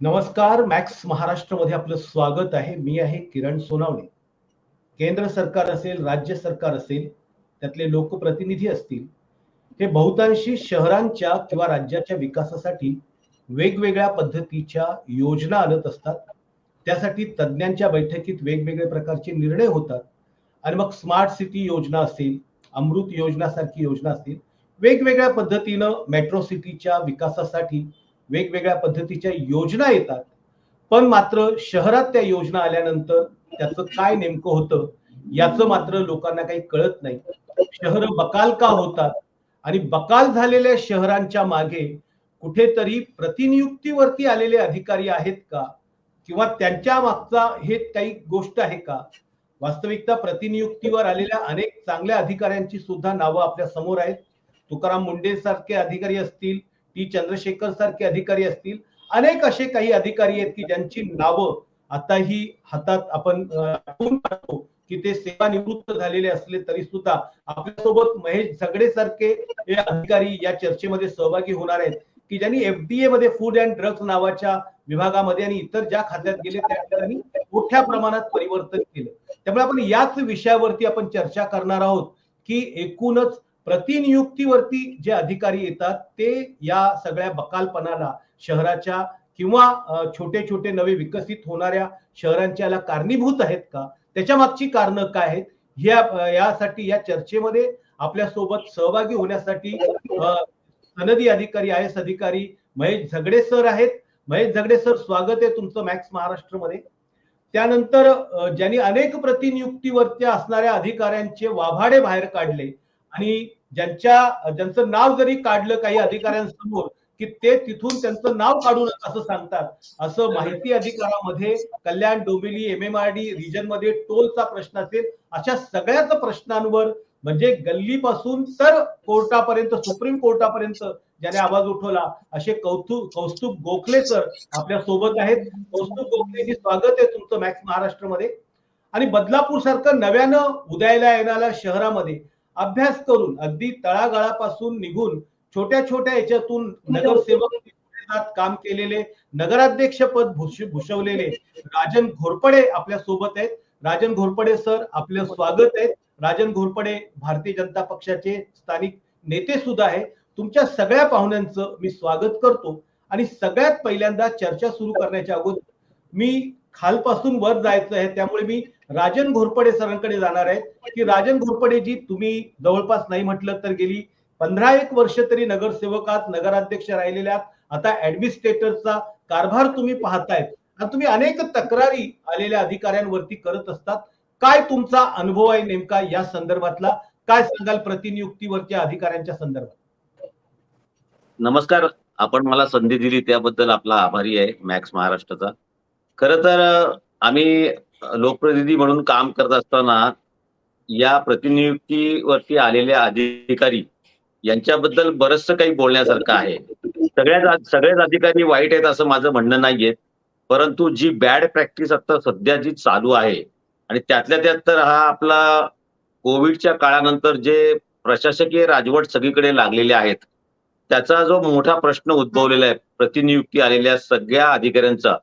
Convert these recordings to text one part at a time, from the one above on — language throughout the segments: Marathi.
नमस्कार. मॅक्स महाराष्ट्रमध्ये आपलं स्वागत आहे. मी आहे किरण सोनावणे. केंद्र सरकार असेल, राज्य सरकार असेल, त्यातले लोकप्रतिनिधी असतील, हे बहुतांशी शहरांच्या किंवा राज्याच्या विकासासाठी वेगवेगळ्या पद्धतीच्या योजना आणत असतात. त्यासाठी तज्ञांच्या बैठकीत वेगवेगळे प्रकारचे निर्णय होतात आणि मग स्मार्ट सिटी योजना असेल, अमृत योजनासारखी योजना असतील, वेगवेगळ्या पद्धतीनं मेट्रो सिटीच्या विकासासाठी वेगवेगळ्या पद्धतीच्या योजना येतात. पण मात्र शहरात त्या योजना आल्यानंतर त्याचं काय नेमकं होतं याचं मात्र लोकांना काही कळत नाही. शहर बकाल का होतात आणि बकाल झालेल्या शहरांच्या मागे कुठेतरी प्रतिनियुक्तीवरती आलेले अधिकारी आहेत का, किंवा त्यांच्या मागचा हे काही गोष्ट आहे का? वास्तविकता प्रतिनियुक्तीवर आलेल्या अनेक चांगल्या अधिकाऱ्यांची सुद्धा नावं आपल्या समोर आहेत. तुकाराम मुंडे सारखे अधिकारी असतील, टी चंद्रशेखर सारखे अधिकारी असतील, अनेक असे काही अधिकारी आहेत की ज्यांची नावं आताही हातात आपण आठवून काढतो की ते सेवानिवृत्त झालेले असले तरी सुद्धा आपल्यासोबत महेश झगडे सारखे हे अधिकारी या चर्चेमध्ये सहभागी होणार आहेत की ज्यांनी एफडीए मध्ये फूड अँड ड्रग्ज नावाच्या विभागामध्ये आणि इतर ज्या खात्यात गेले त्या ठिकाणी मोठ्या प्रमाणात परिवर्तन केलं. त्यामुळे आपण याच विषयावरती आपण चर्चा करणार आहोत की एकूणच प्रतिनियुक्तीवरती जे अधिकारी येतात ते या सगळ्या बकालपणाला शहराच्या किंवा छोटे छोटे नवे विकसित होणाऱ्या शहरांच्या कारणीभूत आहेत का, त्याच्या मागची कारणं काय आहेत, यासाठी या चर्चेमध्ये आपल्या सोबत सहभागी होण्यासाठी सनदी अधिकारी आय एस अधिकारी महेश झगडे सर आहेत. महेश झगडे सर, स्वागत आहे तुमचं मॅक्स महाराष्ट्रमध्ये. त्यानंतर ज्यांनी अनेक प्रतिनियुक्तीवरती असणाऱ्या अधिकाऱ्यांचे वाभाडे बाहेर काढले आणि ज्यांचं नाव जरी काढलं काही अधिकाऱ्यांसमोर की ते तिथून त्यांचं नाव काढू नका असं सांगतात, असं माहिती अधिकारामध्ये कल्याण डोंबिवली एमएमआरडी रिजन मध्ये टोलचा प्रश्न असेल, अशा सगळ्याच प्रश्नांवर म्हणजे गल्लीपासून तर कोर्टापर्यंत, सुप्रीम कोर्टापर्यंत ज्याने आवाज उठवला असे कौस्तुभ गोखले सर आपल्या सोबत आहेत. कौस्तुभ गोखलेजी, स्वागत आहे तुमचं मॅक्स महाराष्ट्रमध्ये. आणि बदलापूर सारखं नव्यानं उदयाला येणाऱ्या शहरामध्ये अभ्यास करून अगदी तळागाळापासून निघून छोट्या छोट्या याच्यातून नगरसेवक काम केलेले, नगराध्यक्ष पद भूषवलेले राजन घोरपडे आपल्या सोबत आहेत. राजन घोरपडे सर, आपलं स्वागत आहे. राजन घोरपडे भारतीय जनता पक्षाचे स्थानिक नेते सुद्धा आहे. तुमच्या सगळ्या पाहुण्यांचं मी स्वागत करतो. आणि सगळ्यात पहिल्यांदा चर्चा सुरू करण्याच्या अगोदर मी खालपासून वर जायचं आहे, त्यामुळे मी राजन घोरपडे सरांकडे जाणार आहे की राजन घोरपडेजी, तुम्ही जवळपास नाही म्हटलं तर गेली 15-1 वर्ष तरी नगरसेवकात, नगराध्यक्ष राहिलेल्या, आता ऍडमिनिस्ट्रेटरचा कारभार तुम्ही पाहतायत आणि तुम्ही अनेक तक्रारी आलेल्या अधिकाऱ्यांवरती करत असतात. काय तुमचा अनुभव आहे नेमका या संदर्भातला? काय सांगाल प्रतिनियुक्तीवरच्या अधिकाऱ्यांच्या संदर्भात? नमस्कार. आपण मला संधी दिली त्याबद्दल आपला आभारी आहे मॅक्स महाराष्ट्राचा. खरं तर आम्ही लोकप्रतिनिधी म्हणून काम करत असताना या प्रतिनियुक्तीवरती आलेल्या अधिकारी यांच्याबद्दल बरंचसं काही बोलण्यासारखं आहे. सगळेच अधिकारी वाईट आहेत असं माझं म्हणणं नाहीये, परंतु जी बॅड प्रॅक्टिस आता सध्या जी चालू आहे आणि त्यातल्या त्यात तर हा आपला कोविडच्या काळानंतर जे प्रशासकीय राजवट सगळीकडे लागलेले आहेत त्याचा जो मोठा प्रश्न उद्भवलेला आहे प्रतिनियुक्ती आलेल्या सगळ्या अधिकाऱ्यांचा,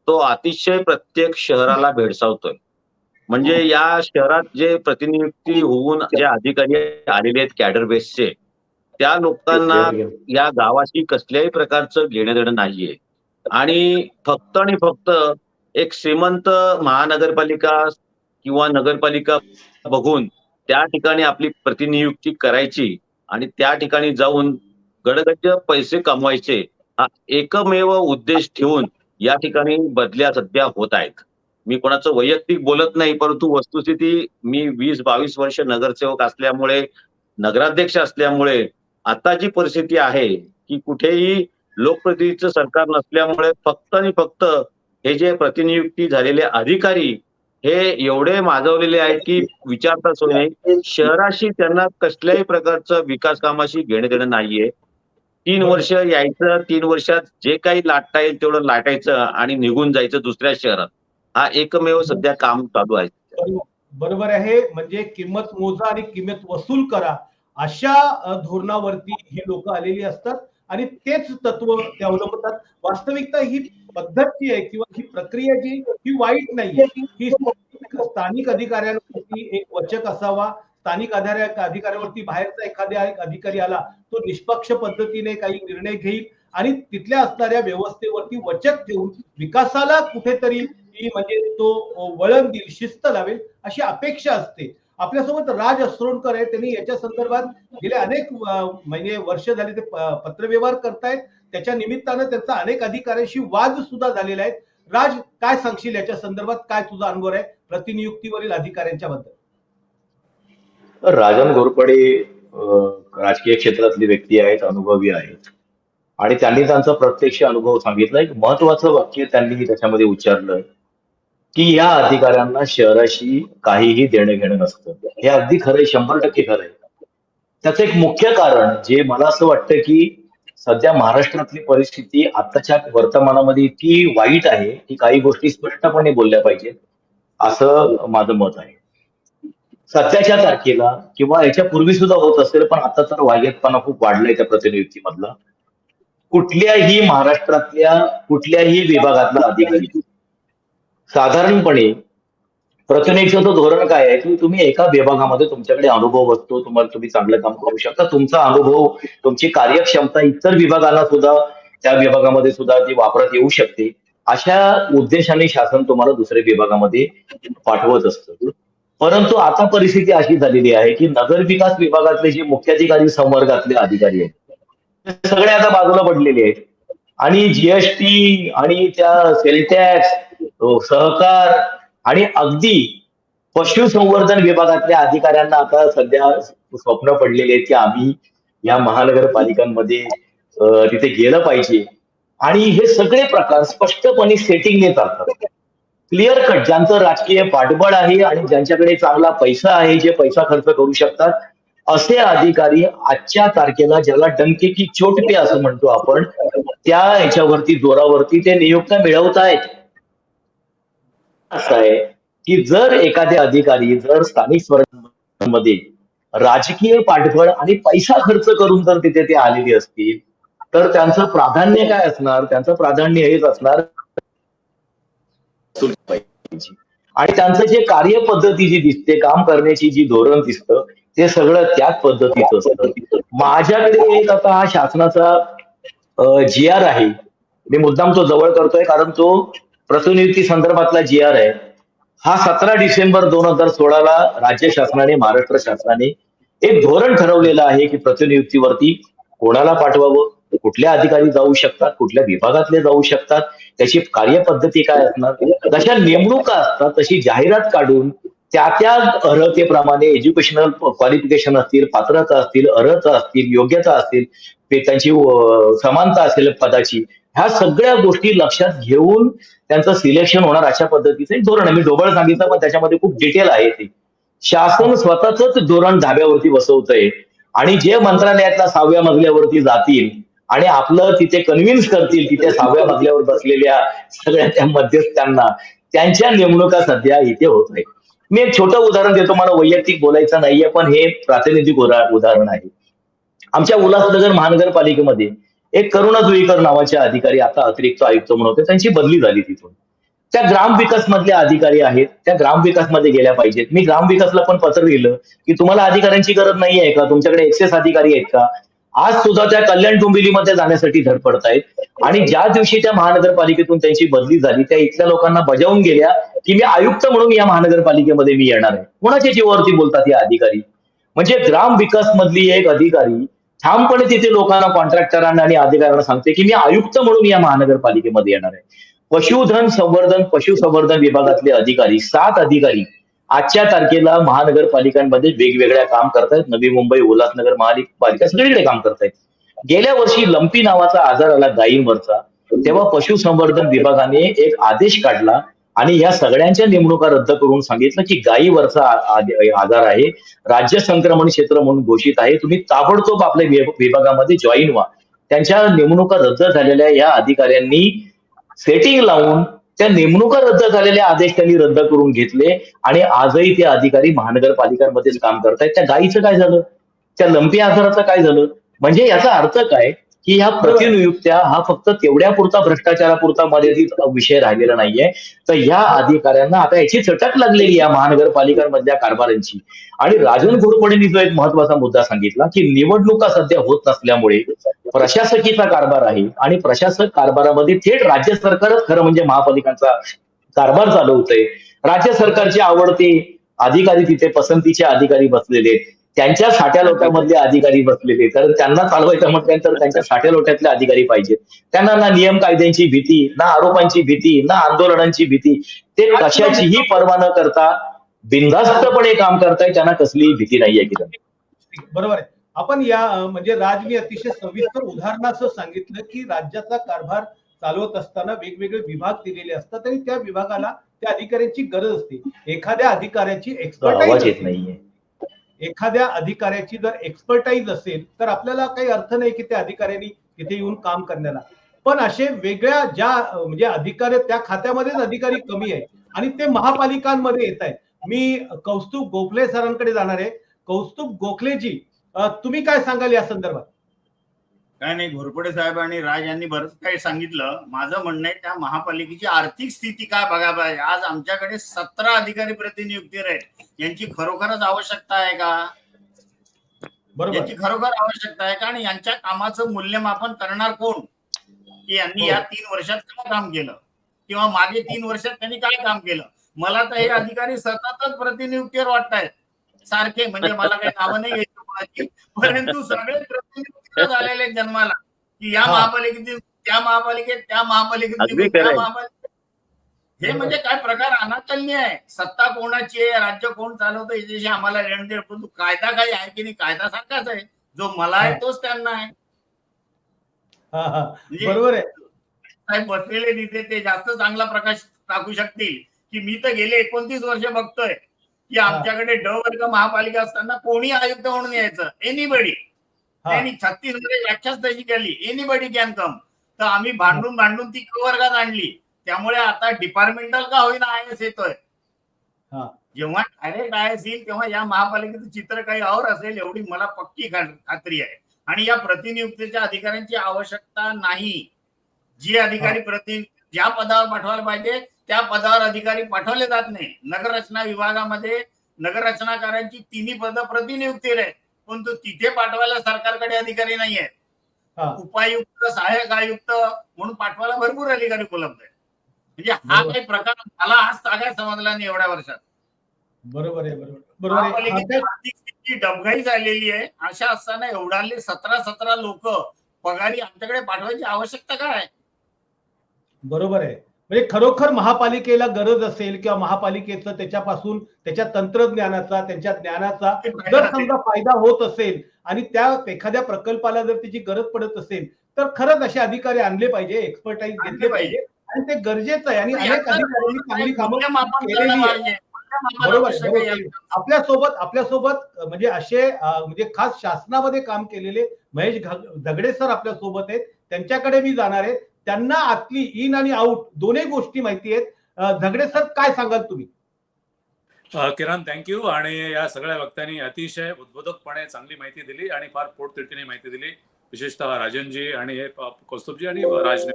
तो अतिशय प्रत्येक शहराला भेडसावतोय. म्हणजे या शहरात जे प्रतिनियुक्ती होऊन जे अधिकारी आलेले आहेत कॅडर बेसचे, त्या लोकांना या गावाशी कसल्याही प्रकारचं घेणं देणं नाहीये. आणि फक्त एक श्रीमंत महानगरपालिका किंवा नगरपालिका बघून त्या ठिकाणी आपली प्रतिनियुक्ती करायची आणि त्या ठिकाणी जाऊन गडगंज पैसे कमवायचे, हा एकमेव उद्देश ठेवून या ठिकाणी बदल्या सध्या होत आहेत. मी कोणाचं वैयक्तिक बोलत नाही, परंतु वस्तुस्थिती मी 20-22 वर्ष नगरसेवक असल्यामुळे, नगराध्यक्ष असल्यामुळे आता जी परिस्थिती आहे की कुठेही लोकप्रतिनिधीचं सरकार नसल्यामुळे फक्त आणि फक्त हे जे प्रतिनियुक्ती झालेले अधिकारी हे एवढे माजवलेले आहेत की विचारता सोय नाही. शहराशी त्यांना कसल्याही प्रकारचं विकास कामाशी घेणं देणं नाहीये. 3 वर्ष यायचं, 3 वर्षात जे काही लाटता येईल तेवढं लाटायचं आणि निघून जायचं दुसऱ्या शहरात. हा एकमेव सध्या काम चालू आहे. बरोबर आहे. म्हणजे किंमत मोजा आणि किंमत वसूल करा अशा धोरणावरती ही लोक आलेली असतात आणि तेच तत्व ते अवलंबतात. वास्तविकता ही पद्धत जी आहे किंवा ही प्रक्रिया जी ही वाईट नाहीये. ही स्थानिक अधिकाऱ्यांवरती एक वचक असावा. स्थानिक अधिकाऱ्यावरती बाहेरचा एखाद्या अधिकारी आला तो निष्पक्ष पद्धतीने काही निर्णय घेईल आणि तिथल्या असणाऱ्या व्यवस्थेवरती वचक ठेवून विकासाला कुठेतरी म्हणजे तो वळण देईल, शिस्त लावेल अशी अपेक्षा असते. आपल्यासोबत राज अस्रोणकर आहे. त्यांनी याच्या संदर्भात गेले अनेक म्हणजे वर्ष झाले ते पत्रव्यवहार करतायत. त्याच्या निमित्तानं त्यांचा अनेक अधिकाऱ्यांशी वाद सुद्धा झालेला आहे. राज, काय सांगशील याच्या संदर्भात? काय तुझा अनुभव आहे प्रतिनियुक्तीवरील अधिकाऱ्यांच्या बद्दल? राजन घोरपडे राजकीय क्षेत्रातली व्यक्ती आहेत, अनुभवी आहेत आणि त्यांनी त्यांचा प्रत्यक्ष अनुभव सांगितला. एक महत्वाचं वाक्य त्यांनी त्याच्यामध्ये उच्चारलं की या अधिकाऱ्यांना शहराशी काहीही देणं घेणं नसतं. हे अगदी खरंय, 100% खरंय. त्याचं एक मुख्य कारण जे मला असं वाटतं की सध्या महाराष्ट्रातली परिस्थिती आताच्या वर्तमानामध्ये इतकी वाईट आहे की काही गोष्टी स्पष्टपणे बोलल्या पाहिजेत, असं माझं मत आहे. सध्याच्या तारखेला किंवा याच्या पूर्वी सुद्धा होत असेल, पण आता तर वायगेतपणा खूप वाढलाय त्या प्रतिनियुक्तीमधला. कुठल्याही महाराष्ट्रातल्या कुठल्याही विभागातला अधिकारी साधारणपणे प्रतिनियुक्तीचं धोरण काय आहे की तुम्ही एका विभागामध्ये तुमच्याकडे अनुभव असतो, तुम्ही चांगलं काम करू शकता, तुमचा अनुभव, तुमची कार्यक्षमता इतर विभागांना सुद्धा त्या विभागामध्ये सुद्धा ती वापरात येऊ शकते, अशा उद्देशाने शासन तुम्हाला दुसऱ्या विभागामध्ये पाठवत असतं. परंतु आता परिस्थिती अशी झालेली आहे की नगरविकास विभागातले जे मुख्याधिकारी संवर्गातले अधिकारी आहेत ते सगळे आता बाजूला पडलेले आहेत आणि जीएसटी आणि त्या सेल टॅक्स, सहकार आणि अगदी पशुसंवर्धन विभागातल्या अधिकाऱ्यांना आता सध्या स्वप्न पडलेले आहेत की आम्ही या महानगरपालिकांमध्ये तिथे गेलं पाहिजे. आणि हे सगळे प्रकार स्पष्टपणे सेटिंगने चालतात. क्लिअर कट, ज्यांचं राजकीय पाठबळ आहे आणि ज्यांच्याकडे चांगला पैसा आहे, जे पैसा खर्च करू शकतात, असे अधिकारी आजच्या तारखेला ज्याला डंके की चोट पे असं म्हणतो आपण, त्या ह्याच्यावरती जोरावरती ते नियुक्त्या मिळवत आहेत. असं आहे की जर एखादे अधिकारी जर स्थानिक स्वराज्यामध्ये राजकीय पाठबळ आणि पैसा खर्च करून जर तिथे ते आलेले असतील तर त्यांचं प्राधान्य काय असणार? त्यांचं प्राधान्य हेच असणार आणि त्यांचं जे कार्यपद्धती जी दिसते, काम करण्याची जी धोरण दिसतं, ते सगळं त्याच पद्धतीचं असतं. माझ्याकडे एक आता हा शासनाचा जी आर आहे. मी मुद्दाम तो जवळ करतोय कारण तो प्रतिनियुक्ती संदर्भातला जी आर आहे. हा 17 डिसेंबर 2016 राज्य शासनाने, महाराष्ट्र शासनाने एक धोरण ठरवलेलं आहे की प्रतिनियुक्तीवरती कोणाला पाठवावं, कुठले अधिकारी जाऊ शकतात, कुठल्या विभागातले जाऊ शकतात, त्याची कार्यपद्धती काय असणार, जशा नेमणुका असतात तशी जाहिरात काढून त्या त्या अर्हतेप्रमाणे एज्युकेशनल क्वालिफिकेशन असतील, पात्रता असतील, अर्हता असतील, योग्यता असतील, त्यांची समानता असेल पदाची, ह्या सगळ्या गोष्टी लक्षात घेऊन त्यांचं सिलेक्शन होणार अशा पद्धतीचं एक धोरण आहे. मी ढोबळ सांगितलं पण त्याच्यामध्ये खूप डिटेल आहे ते. शासन स्वतःच धोरण धाब्यावरती बसवतंय आणि जे मंत्रालयातल्या 6व्या मजल्यावरती जातील आणि आपलं तिथे कन्व्हिन्स करतील तिथे 6व्या मजल्यावर बसलेल्या सगळ्या त्या मध्यस्थांना, त्यांच्या नेमणुका सध्या इथे होत आहेत. मी एक छोटं उदाहरण देतो, मला वैयक्तिक बोलायचं नाहीये पण हे प्रातिनिधिक उदाहरण आहे. आमच्या उल्हासनगर महानगरपालिकेमध्ये एक करुणा जुईकर नावाचे अधिकारी आता अतिरिक्त आयुक्त म्हणून होते, त्यांची बदली झाली तिथून. त्या ग्रामविकास मधले अधिकारी आहेत, त्या ग्रामविकास मध्ये गेल्या पाहिजेत. मी ग्रामविकासला पण पत्र दिलं की तुम्हाला अधिकाऱ्यांची गरज नाही आहे का, तुमच्याकडे एक्सेस अधिकारी आहेत का. आज सुद्धा त्या कल्याण डोंबिवलीमध्ये जाण्यासाठी धडपडतायत आणि ज्या दिवशी त्या महानगरपालिकेतून त्यांची बदली झाली त्या इथल्या लोकांना बजावून गेल्या की मी आयुक्त म्हणून या महानगरपालिकेमध्ये मी येणार आहे. कोणाच्या जीवावरती बोलतात या अधिकारी? म्हणजे ग्रामविकास मधली एक अधिकारी ठामपणे तिथे लोकांना, कॉन्ट्रॅक्टरांना आणि अधिकाऱ्यांना सांगते की मी आयुक्त म्हणून या महानगरपालिकेमध्ये येणार आहे. पशुसंवर्धन विभागातले अधिकारी 7 अधिकारी आजच्या तारखेला महानगरपालिकांमध्ये वेगवेगळ्या काम करतायत. नवी मुंबई, उल्हासनगर महापालिका सगळीकडे काम करतायत. गेल्या वर्षी लंपी नावाचा आजार आला गायींवरचा, तेव्हा पशुसंवर्धन विभागाने एक आदेश काढला आणि या सगळ्यांच्या नेमणुका रद्द करून सांगितलं की गायीवरचा आजार आहे, राज्य संक्रमण क्षेत्र म्हणून घोषित आहे, तुम्ही ताबडतोब आपल्या विभागामध्ये जॉईन व्हा. त्यांच्या नेमणुका रद्द झालेल्या या अधिकाऱ्यांनी सेटिंग लावून त्या नेमणुका रद्द झालेले आदेश त्यांनी रद्द करून घेतले आणि आजही ते अधिकारी महानगरपालिकांमध्येच काम करतायत. त्या गायीचं काय झालं? त्या लंपी आजाराचं काय झालं? म्हणजे याचा अर्थ काय की ह्या प्रतिनियुक्त्या हा फक्त तेवढ्यापुरता भ्रष्टाचारापुरता मर्यादित विषय राहिलेला नाहीये. तर ह्या अधिकाऱ्यांना आता याची चटक लागलेली या महानगरपालिकांमधल्या कारभारांची. आणि राजन घोरपडेंनी जो एक महत्वाचा मुद्दा सांगितला की निवडणुका सध्या होत नसल्यामुळे प्रशासकीचा कारभार आहे आणि प्रशासक कारभारामध्ये थेट राज्य सरकारच खरं म्हणजे महापालिकांचा कारभार चालवतंय. राज्य सरकारचे आवडते अधिकारी तिथे पसंतीचे अधिकारी बसलेले आहेत. त्यांच्या साठ्या लोट्यामधले अधिकारी बसलेले, तर त्यांना चालवायचं म्हटल्यानंतर त्यांच्या साठ्या लोट्यातले अधिकारी पाहिजेत. त्यांना ना नियम कायद्यांची भीती, ना आरोपांची भीती, ना आंदोलनांची भीती. ते कशाचीही पर्वा न करता बिनधास्तपणे काम करताय. त्यांना कसलीही भीती नाहीये किरण. बरोबर आहे. आपण या म्हणजे राजनी अतिशय सविस्तर उदाहरणासह सांगितलं की राज्याचा कारभार चालवत असताना वेगवेगळे विभाग दिलेले असतात आणि त्या विभागाला त्या अधिकाऱ्यांची गरज असते. एखाद्या अधिकाऱ्याची आवाज एक्सपर्टाईज येत नाहीये. एखाद्या अधिकाऱ्याची जर एक्सपर्टाईज असेल तर आपल्याला काही अर्थ नाही की त्या अधिकाऱ्यांनी तिथे येऊन काम करण्याला. पण असे वेगळ्या ज्या म्हणजे अधिकारी त्या खात्यामध्येच अधिकारी कमी आहे आणि ते महापालिकांमध्ये येत आहेत. मी कौस्तुभ गोखले सरांकडे जाणार आहे. कौस्तुभ गोखलेजी, तुम्ही काय सांगाल या संदर्भात? काय नाही, घोरपडे साहेब आणि राज यांनी बरंच काही सांगितलं. माझं म्हणणं आहे त्या महापालिकेची आर्थिक स्थिती काय बघा पाहिजे. आज आमच्याकडे 17 अधिकारी प्रतिनियुक्ती आहेत. यांची खरोखरच आवश्यकता आहे का? बरोबर, यांची खरोखर आवश्यकता आहे का? आणि यांच्या कामाचं मूल्यमापन करणार कोण? की यांनी या 3 वर्षात काय काम केलं किंवा मागे 3 वर्षात त्यांनी काय काम केलं? मला तर हे अधिकारी सततच प्रतिनियुक्तीवर वाटतायत सारखे. म्हणजे मला काही नावं नाही घ्यायची कोणाची, परंतु सगळे प्रतिनियुक्तीवर झालेले जन्माला की या महापालिकेत, त्या महापालिकेत, त्या महापालिकेत, त्या महापालिकेत. हे म्हणजे काय प्रकार अनाकलनीय आहे. सत्ता कोणाची आहे, राज्य कोण चालवतं याच्याशी आम्हाला लेण देण, परंतु कायदा काही आहे की नाही? कायदा सारखाच आहे. जो मला आहे तोच त्यांना आहे. बरोबर आहे. साहेब बसलेले तिथे ते जास्त चांगला प्रकाश टाकू शकतील की मी तर गेले 29 वर्ष बघतोय की आमच्याकडे ड वर्ग महापालिका असताना कोणी आयुक्त म्हणून यायचं, एनीबडी. त्यांनी 36 मध्ये व्याख्याच तशी केली, एनीबडी कॅन कम. तर आम्ही भांडून ती क वर्गात आणली. त्यामुळे आता डिपार्टमेंटल का होईना आय एस येतोय. जेव्हा डायरेक्ट आय एस येईल तेव्हा या महापालिकेचं चित्र काही और असेल एवढी मला पक्की खात्री आहे. आणि या प्रतिनियुक्तीच्या अधिकाऱ्यांची आवश्यकता नाही. जी अधिकारी ज्या पदावर पाठवायला पाहिजे त्या पदावर अधिकारी पाठवले जात नाही. नगररचना विभागामध्ये नगररचनाकारांची 3 पदं प्रतिनियुक्तीवर आहेत, परंतु तिथे पाठवायला सरकारकडे अधिकारी नाही आहेत. उपायुक्त, सहाय्यक आयुक्त म्हणून पाठवायला भरपूर अधिकारी उपलब्ध आहेत. म्हणजे हा काही प्रकार मला आज सगळ्यात समजला नाही एवढ्या वर्षात. बरोबर आहे, बरोबर आहे. आर्थिक स्थिती डबघाई झालेली आहे. अशा असताना एवढाले 17 लोक पगारी आमच्याकडे पाठवायची आवश्यकता काय? बरोबर आहे. म्हणजे खरोखर महापालिकेला गरज असेल किंवा महापालिकेचं त्याच्यापासून त्याच्या तंत्रज्ञानाचा, त्यांच्या ज्ञानाचा जर समजा फायदा होत असेल आणि त्या एखाद्या प्रकल्पाला जर त्याची गरज पडत असेल तर खरंच असे अधिकारी आणले पाहिजे, एक्सपर्टाईज घेतले पाहिजे आणि ते गरजेचं आहे. आणि अनेक अधिकाऱ्यांनी चांगली कामं केलेली आहे. बरोबर. आपल्यासोबत म्हणजे असे म्हणजे खास शासनामध्ये काम केलेले महेश दगडे सर आपल्या सोबत आहेत. त्यांच्याकडे मी जाणार आहे. त्यांना आतली इन आणि आउट दोन्ही गोष्टी माहिती आहेत. दगडे सर, काय सांगाल तुम्ही? किरण, थँक्यू. आणि या सगळ्या वक्त्यांनी अतिशय उद्बोधकपणे चांगली माहिती दिली आणि फार पोटतिडकीने माहिती दिली, विशेषतः राजनजी आणि कौस्तुभजी आणि राजने.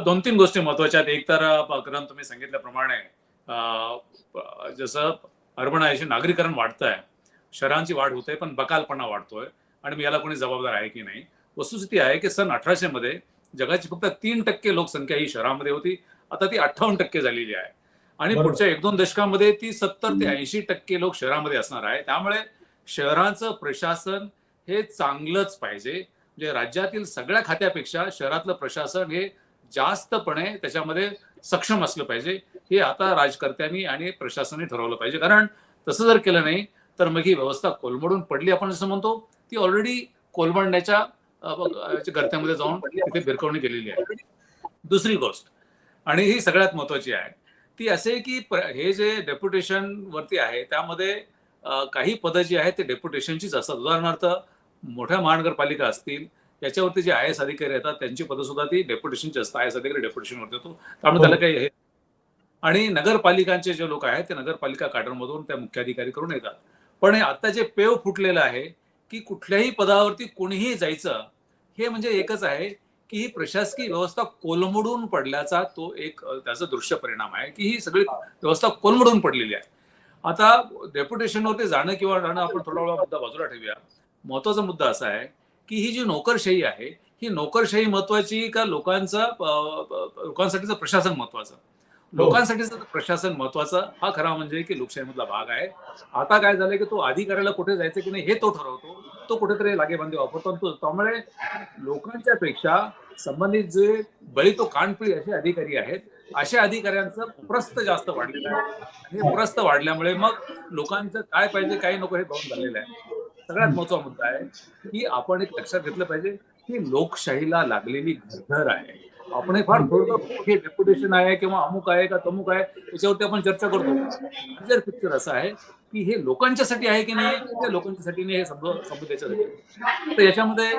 2-3 गोष्टी महत्वाच्या आहेत. एक तर किरण तुम्ही सांगितल्याप्रमाणे जसं अर्बनायझेशन, नागरीकरण वाढतंय, शहरांची वाढ होते, पण बकालपणा वाढतोय आणि मी याला कोणी जबाबदार आहे की नाही. वस्तुस्थिती आहे की सन 1800 मध्ये जगाची फक्त 3% लोकसंख्या ही शहरामध्ये होती. आता ती 58% झालेली आहे आणि पुढच्या 1-2 दशकांमध्ये ती 70 ते 80% लोक शहरामध्ये असणार आहे. त्यामुळे शहरांचं प्रशासन हे चांगलंच पाहिजे. म्हणजे राज्यातील सगळ्या खात्यापेक्षा शहरातलं प्रशासन हे जास्तपणे त्याच्यामध्ये सक्षम असलं पाहिजे. हे आता राजकर्त्यांनी आणि प्रशासनाने ठरवलं पाहिजे. कारण तसं जर केलं नाही तर मग ही व्यवस्था कोलमडून पडली, आपण जसं म्हणतो, ती ऑलरेडी कोलमडण्याच्या गर्त्यामध्ये जाऊन तिथे बिरकवणी केलेली आहे. दुसरी गोष्ट, आणि ही सगळ्यात महत्वाची आहे, ती असे की हे जे डेप्युटेशन वरती आहे त्यामध्ये काही पदं जी आहेत ते डेप्युटेशनचीच असतात. उदाहरणार्थ मोठ्या महानगरपालिका असतील याच्यावरती जे IAS अधिकारी येतात त्यांची पदं सुद्धा ती डेप्युटेशनची असतात. IAS अधिकारी डेप्युटेशनवरती येतो, त्यामुळे त्याला काही हे. आणि नगरपालिकांचे जे लोक आहेत ते नगरपालिका कॅडरमधून त्या मुख्याधिकारी करून येतात. पण हे आता जे पेव फुटलेलं आहे की कुठल्याही पदावरती कोणीही जायचं हे म्हणजे एकच आहे की ही प्रशासकीय व्यवस्था कोलमडून पडल्याचा तो एक त्याचा दृश्य परिणाम आहे की ही सगळी व्यवस्था कोलमडून पडलेली आहे. आता डेप्युटेशनवरती जाणं किंवा राहणं आपण थोडा वेळा मुद्दा बाजूला ठेवूया. महत्वाचा मुद्दा असा आहे की ही जी नोकरशाही आहे ही नोकरशाही महत्वाची का लोकांसाठीचं प्रशासन महत्वाचं? लोकांसाठीचं प्रशासन महत्वाचं हा खरा म्हणजे की लोकशाहीमधला भाग आहे. आता काय झालंय की तो अधिकाऱ्याला कुठे जायचं की नाही हे तो ठरवतो, तो कुठेतरी लागेबांधे वापरतो. त्यामुळे लोकांच्या पेक्षा संबंधित जे बळी तो कानपिळी असे अधिकारी आहेत, अशा अधिकाऱ्यांचं प्रस्थ जास्त वाढलेलं आहे. हे प्रस्थ वाढल्यामुळे मग लोकांचं काय पाहिजे काय नको हे गौण झालेलं आहे. सगळ्यात महत्वाचा मुद्दा आहे की आपण एक लक्षात घेतलं पाहिजे की लोकशाहीला लागलेली घरघर आहे. आपण हे फार थोडं हे डेप्युटेशन आहे किंवा अमुक आहे का तमुक आहे याच्यावरती आपण चर्चा करतो. जर पिक्चर असं आहे की हे लोकांच्यासाठी आहे की नाही, ते लोकांच्यासाठी नाही हे समजून त्याच्यासाठी. तर याच्यामध्ये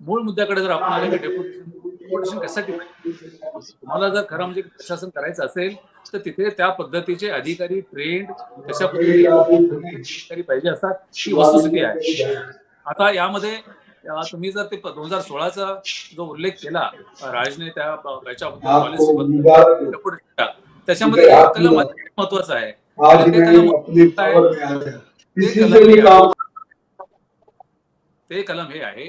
मूळ मुद्द्याकडे जर आपण आले की डेप्युटेशन कशासाठी पाहिजे, तुम्हाला जर खरं म्हणजे प्रशासन करायचं असेल तर तिथे त्या पद्धतीचे अधिकारी ट्रेंड कशा पद्धतीने अधिकारी पाहिजे असतात ही वस्तुस्थिती आहे. आता यामध्ये तुम्ही जर ते 2016चा जो उल्लेख केला राजने त्या पॉलिसीबद्दल त्याच्यामध्ये एक कलम महत्वाचं आहे. ते कलम हे आहे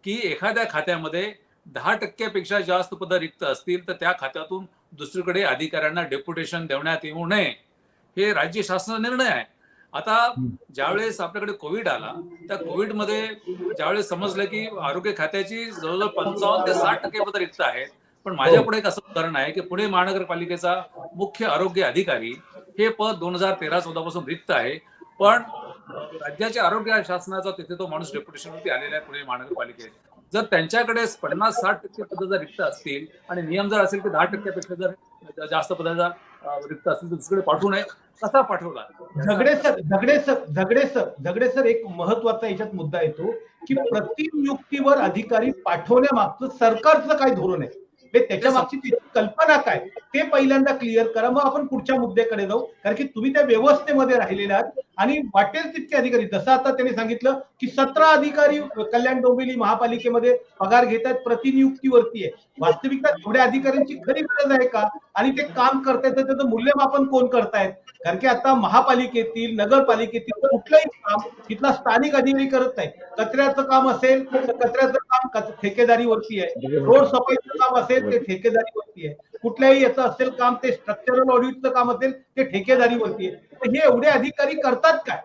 की एखाद्या खात्यामध्ये 10% जास्त पद रिक्त असतील तर त्या खात्यातून दुसरीकडे अधिकाऱ्यांना डेप्युटेशन देण्यात येऊ नये, हे राज्य शासनाचा निर्णय आहे. आता ज्यावेळेस आपल्याकडे कोविड आला त्या कोविडमध्ये ज्यावेळेस समजलं की आरोग्य खात्याची जवळजवळ 55 ते 60% पद रिक्त आहेत, पण माझ्यापुढे एक असं उदाहरण आहे की पुणे महानगरपालिकेचा मुख्य आरोग्य अधिकारी हे पद 2013-14 पासून रिक्त आहे, पण राज्याच्या आरोग्य शासनाचा तिथे तो माणूस डेप्युटेशनवरती आलेला आहे पुणे महानगरपालिकेत. जर त्यांच्याकडे 50-60% पद जर रिक्त असतील आणि नियम जर असेल की 10% जर जास्त पदाचा रिक्त असतील तर दुसरीकडे पाठवू नये, कसा पाठवला? झगडे सर एक महत्वाचा याच्यात मुद्दा येतो की प्रतिनियुक्तीवर अधिकारी पाठवण्यामागचं सरकारचं काय धोरण आहे, त्याच्या मागची त्याची कल्पना काय ते पहिल्यांदा क्लिअर करा, मग आपण पुढच्या मुद्द्याकडे जाऊ. कारण की तुम्ही त्या व्यवस्थेमध्ये राहिलेले आहात आणि वाटेल तितके अधिकारी, जसं आता त्यांनी सांगितलं की 17 अधिकारी कल्याण डोंबिवली महापालिकेमध्ये पगार घेत आहेत, प्रतिनियुक्तीवरती आहे. वास्तविकता थोड्या अधिकाऱ्यांची खरी गरज आहे का आणि ते काम करतायत त्याचं मूल्यमापन कोण करतायत? कारण की आता महापालिकेतील नगरपालिकेतील कुठलंही काम तिथला स्थानिक अधिकारी करत नाही. कचऱ्याचं काम असेल तर कचऱ्याचं काम ठेकेदारीवरती आहे, रोड सफाईचं काम असेल ते ठेकेदारीवरती आहे, कुठल्याही याचं असेल काम ते स्ट्रक्चरल ऑडिटचं काम असेल ते ठेकेदारीवरती आहे. तर हे एवढे अधिकारी करतात काय?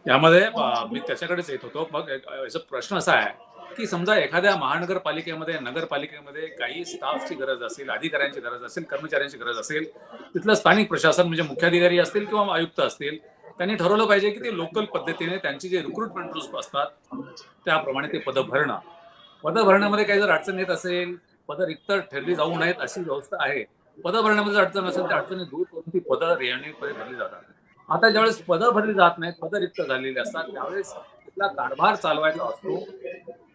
यामध्ये मी त्याच्याकडेच येत होतो. मग याचा प्रश्न असा आहे की समजा एखाद्या महानगरपालिकेमध्ये नगरपालिकेमध्ये काही स्टाफची गरज असेल, अधिकाऱ्यांची गरज असेल, कर्मचाऱ्यांची गरज असेल, तिथलं स्थानिक प्रशासन म्हणजे मुख्याधिकारी असतील किंवा आयुक्त असतील त्यांनी ठरवलं पाहिजे की ते लोकल पद्धतीने त्यांची जे रिक्रुटमेंट रूल्स असतात त्याप्रमाणे ते पद भरण्यामध्ये काही जर अडचण येत असेल, पद रिक्त ठरली जाऊ नयेत अशी व्यवस्था आहे. पद भरण्यामध्ये जर अडचण असेल त्या अडचणी दूर करून ती पद नियमितपणे भरली जातात. आता ज्यावेळेस पद भरली जात नाहीत, पद रिक्त झालेली असतात, त्यावेळेस तिथला कारभार चालवायचा असतो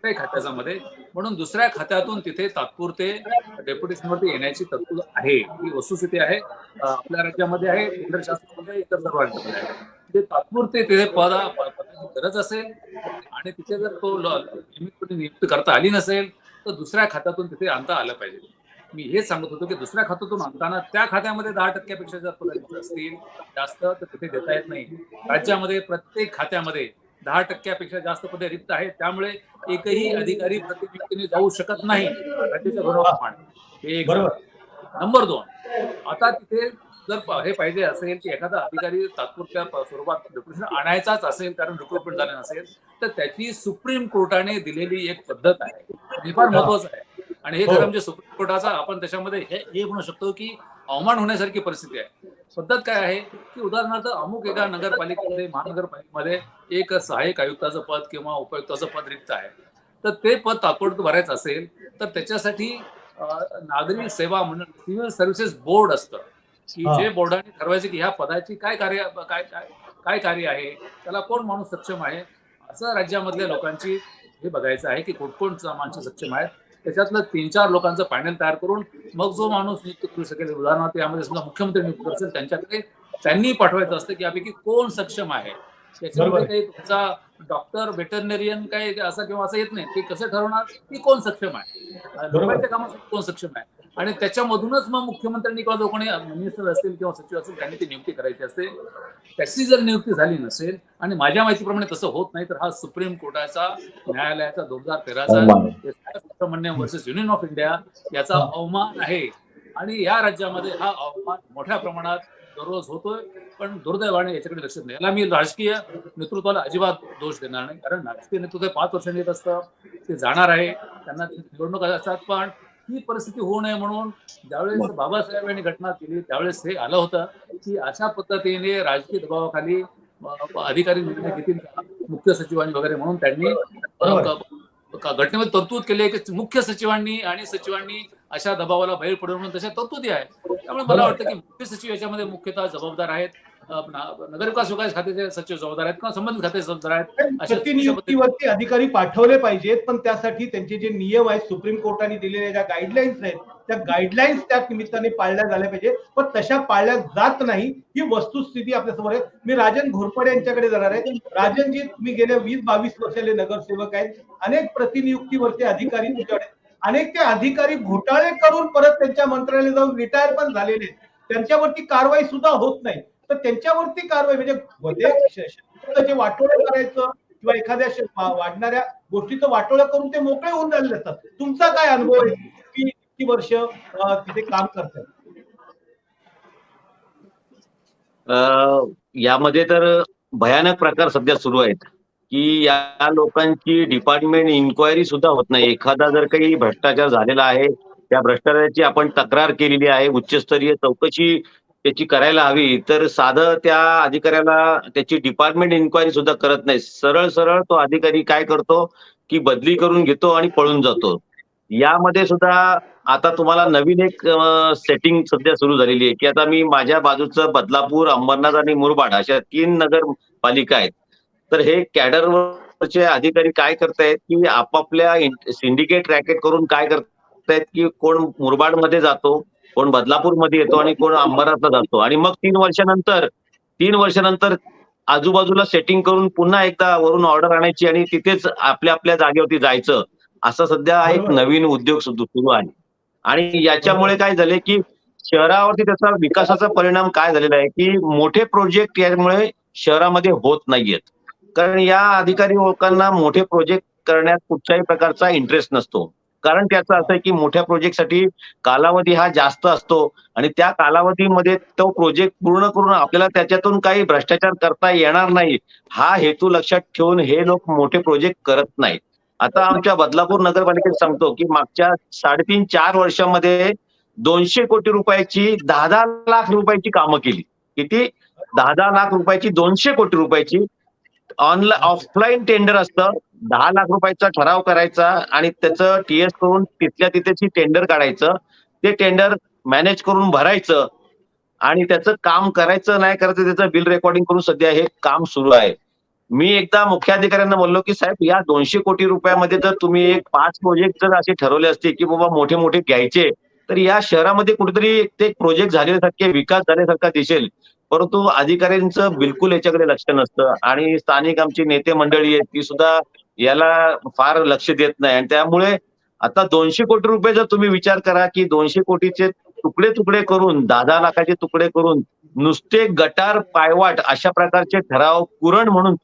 काही खात्यामध्ये, म्हणून दुसऱ्या खात्यातून तिथे तात्पुरते डेप्युटेशनवरती येण्याची तरतूद आहे. ही वस्तुस्थिती आहे, आपल्या राज्यामध्ये आहे, केंद्र शासनामध्ये इतर सर्व राज्यामध्ये आहे. ते तात्पुरते तिथे पदाची गरज असेल आणि तिथे जर तो नियमितपणे नियुक्ती करता आली नसेल तर दुसऱ्या खात्यातून तिथे आणता आलं पाहिजे. मी हेच सांगत होतो की दुसऱ्या खात्यातून आणताना त्या खात्यामध्ये 10% जर पद असतील जास्त तर तिथे देता येत नाही. राज्यामध्ये प्रत्येक खात्यामध्ये 10% जास्त पदे रिक्त आहेत, त्यामुळे एकही अधिकारी प्रतिनियुक्तीने जाऊ शकत नाही राज्याच्या धोरणाप्रमाणे. हे एक. नंबर 2, आता तिथे जर हे पाहिजे असेल की एखादा अधिकारी तात्पुरत्या स्वरूपात डेप्युटेशन आणायचाच असेल कारण रिक्रुटमेंट झालं नसेल तर त्याची सुप्रीम कोर्टाने दिलेली एक पद्धत आहे, हे फार महत्वाचं आहे. आणि हे खरं म्हणजे सुप्रीम कोर्टाचा आपण त्याच्यामध्ये हे म्हणू शकतो की अवमान होण्यासारखी परिस्थिती आहे. पद्धत काय आहे की उदाहरणार्थ अमुक एका नगरपालिकेमध्ये महानगरपालिकेमध्ये एक सहाय्यक आयुक्ताचं पद किंवा उपायुक्ताचं पद रिक्त आहे, तर ते पद तात्पुरतं भरायचं असेल तर त्याच्यासाठी नागरी सेवा म्हणून सिव्हिल सर्व्हिसेस बोर्ड असतं की जे बोर्डाने ठरवायचे की ह्या पदाची काय कार्य आहे, त्याला कोण माणूस सक्षम आहे, असं राज्यामधल्या लोकांची हे बघायचं आहे की कोण माणसं सक्षम आहेत. त्याच्यातलं 3-4 लोकांचं पॅनल तयार करून मग जो माणूस नियुक्त करू शकेल, उदाहरणार्थ यामध्ये समजा मुख्यमंत्री नियुक्त असेल त्यांच्याकडे त्यांनी पाठवायचं असतं की यापैकी कोण सक्षम आहे. त्याच्यामध्ये काही तुमचा डॉक्टर वेटरनरियन काय असं किंवा असं येत नाही. ते कसं ठरवणार की कोण सक्षम आहे, लोकांच्या कामासाठी कोण सक्षम आहे, आणि त्याच्यामधूनच मग मुख्यमंत्र्यांनी किंवा जो कोणी मिनिस्टर असतील किंवा सचिव असतील त्यांनी ती नियुक्ती करायची असते. त्याची जर नियुक्ती झाली नसेल, आणि माझ्या माहितीप्रमाणे तसं होत नाही, तर हा सुप्रीम कोर्टाचा न्यायालयाचा 2013चा Subramaniam versus Union of India याचा अवमान आहे. आणि या राज्यामध्ये हा अवमान मोठ्या प्रमाणात दररोज होतोय. पण दुर्दैवाने याच्याकडे लक्ष नाही. याला मी राजकीय नेतृत्वाला अजिबात दोष देणार नाही, कारण राजकीय नेतृत्व 5 वर्षांनी येत असतं, ते जाणार आहे, त्यांना निवडणूक असतात. पण ही परिस्थिती होऊ नये म्हणून ज्यावेळेस बाबासाहेब यांनी घटना केली त्यावेळेस हे आलं होतं की अशा पद्धतीने राजकीय दबावाखाली अधिकारी निर्णय घेतील मुख्य सचिवांनी वगैरे, म्हणून त्यांनी घटनेमध्ये तरतूद केली आहे की मुख्य सचिवांनी आणि सचिवांनी अशा दबावाला बळी पडू म्हणून तशा तरतुदी आहेत. त्यामुळे मला वाटतं की मुख्य सचिव याच्यामध्ये मुख्यतः जबाबदार आहेत, नगरविकास विकास खात्याचे सचिव जबाबदार आहेत किंवा संबंधित खात्याचे जबाबदार आहेत. प्रतिनियुक्तीवरती अधिकारी पाठवले पाहिजेत, पण त्यासाठी त्यांचे जे नियम आहेत, सुप्रीम कोर्टाने दिलेल्या ज्या गाईडलाईन्स आहेत, त्या गाईडलाईन्स त्या निमित्ताने पाळल्या झाल्या पाहिजे, पण तशा पाळल्या जात नाही ही वस्तुस्थिती आपल्यासमोर आहे. मी राजन घोरपडे यांच्याकडे जाणार आहे. राजनजी, तुम्ही गेल्या 20-22 वर्षाले नगरसेवक आहेत, अनेक प्रतिनियुक्तीवरचे अधिकारी तुमच्याकडे, अनेक ते अधिकारी घोटाळे करून परत त्यांच्या मंत्रालयात जाऊन रिटायर पण झालेले, त्यांच्यावरती कारवाई सुद्धा होत नाही. तर त्यांच्यावरती कारवाई म्हणजे जे वाटोळं करायचं किंवा एखाद्या वाढणाऱ्या गोष्टीचं वाटोळं करून ते मोकळे होऊन झालेले असतात. तुमचा काय अनुभव आहे की किती वर्ष तिथे काम करतात? यामध्ये तर भयानक प्रकार सध्या सुरू आहेत की या लोकांची डिपार्टमेंट इन्क्वायरी सुद्धा होत नाही. एखादा जर काही भ्रष्टाचार झालेला आहे, त्या भ्रष्टाचाराची आपण तक्रार केलेली आहे, उच्चस्तरीय चौकशी त्याची करायला हवी, तर साधं त्या अधिकाऱ्याला त्याची डिपार्टमेंट इन्क्वायरी सुद्धा करत नाही. सरळ सरळ तो अधिकारी काय करतो की बदली करून घेतो आणि पळून जातो. यामध्ये सुद्धा आता तुम्हाला नवीन एक सेटिंग सध्या सुरू झालेली आहे की आता मी माझ्या बाजूचं बदलापूर, अंबरनाथ आणि मुरबाड अशा 3 नगरपालिका आहेत. तर हे कॅडरवरचे अधिकारी काय करतायत की आपापल्या सिंडिकेट रॅकेट करून काय करतायत की कोण मुरबाडमध्ये जातो, कोण बदलापूरमध्ये येतो आणि कोण अंबरनाथला जातो, आणि मग 3 वर्षानंतर आजूबाजूला सेटिंग करून पुन्हा एकदा वरून ऑर्डर आणायची आणि तिथेच आपल्या आपल्या जागेवरती जायचं. असं सध्या एक नवीन उद्योग सुरू आहे. आणि याच्यामुळे काय झाले की शहरावरती त्याचा विकासाचा परिणाम काय झालेला आहे की मोठे प्रोजेक्ट यामुळे शहरामध्ये होत नाहीयेत. कारण या अधिकारी लोकांना मोठे प्रोजेक्ट करण्यात कुठल्याही प्रकारचा इंटरेस्ट नसतो. कारण त्याचं असं आहे की मोठ्या प्रोजेक्टसाठी कालावधी हा जास्त असतो आणि त्या कालावधीमध्ये तो प्रोजेक्ट पूर्ण करून आपल्याला त्याच्यातून काही भ्रष्टाचार करता येणार नाही, हा हेतू लक्षात ठेवून हे लोक मोठे प्रोजेक्ट करत नाहीत. आता आमच्या बदलापूर नगरपालिकेत सांगतो की मागच्या 3.5-4 वर्षामध्ये 200 कोटी रुपयाची 10-10 लाख रुपयाची कामं केली. किती? 10-10 लाख रुपयाची, 200 कोटी रुपयाची. ऑफलाईन टेंडर असतं, 10 लाख रुपयाचा ठराव करायचा आणि त्याचं टीएस करून तिथल्या तिथेची टेंडर काढायचं, ते टेंडर मॅनेज करून भरायचं आणि त्याचं काम करायचं नाही करायचं त्याचं बिल रेकॉर्डिंग करून सध्या हे काम सुरू आहे. मी एकदा मुख्याधिकाऱ्यांना बोललो की साहेब, या 200 कोटी रुपयामध्ये जर तुम्ही एक 5 प्रोजेक्ट जर असे ठरवले असते की बाबा मोठे मोठे घ्यायचे, तर या शहरामध्ये कुठेतरी ते प्रोजेक्ट झाल्यासारखे, विकास झाल्यासारखा दिसेल. परंतु अधिकाऱ्यांचं बिलकुल याच्याकडे लक्ष नसतं आणि स्थानिक आमची नेते मंडळी आहेत ती सुद्धा याला फार लक्ष देत नाही. आणि त्यामुळे आता 200 कोटी रुपये जर तुम्ही विचार करा की 200 कोटीचे तुकडे तुकडे करून, 10-10 लाखाचे तुकडे करून नुसते गटार, पायवाट अशा प्रकारचे ठराव कुरण म्हणून,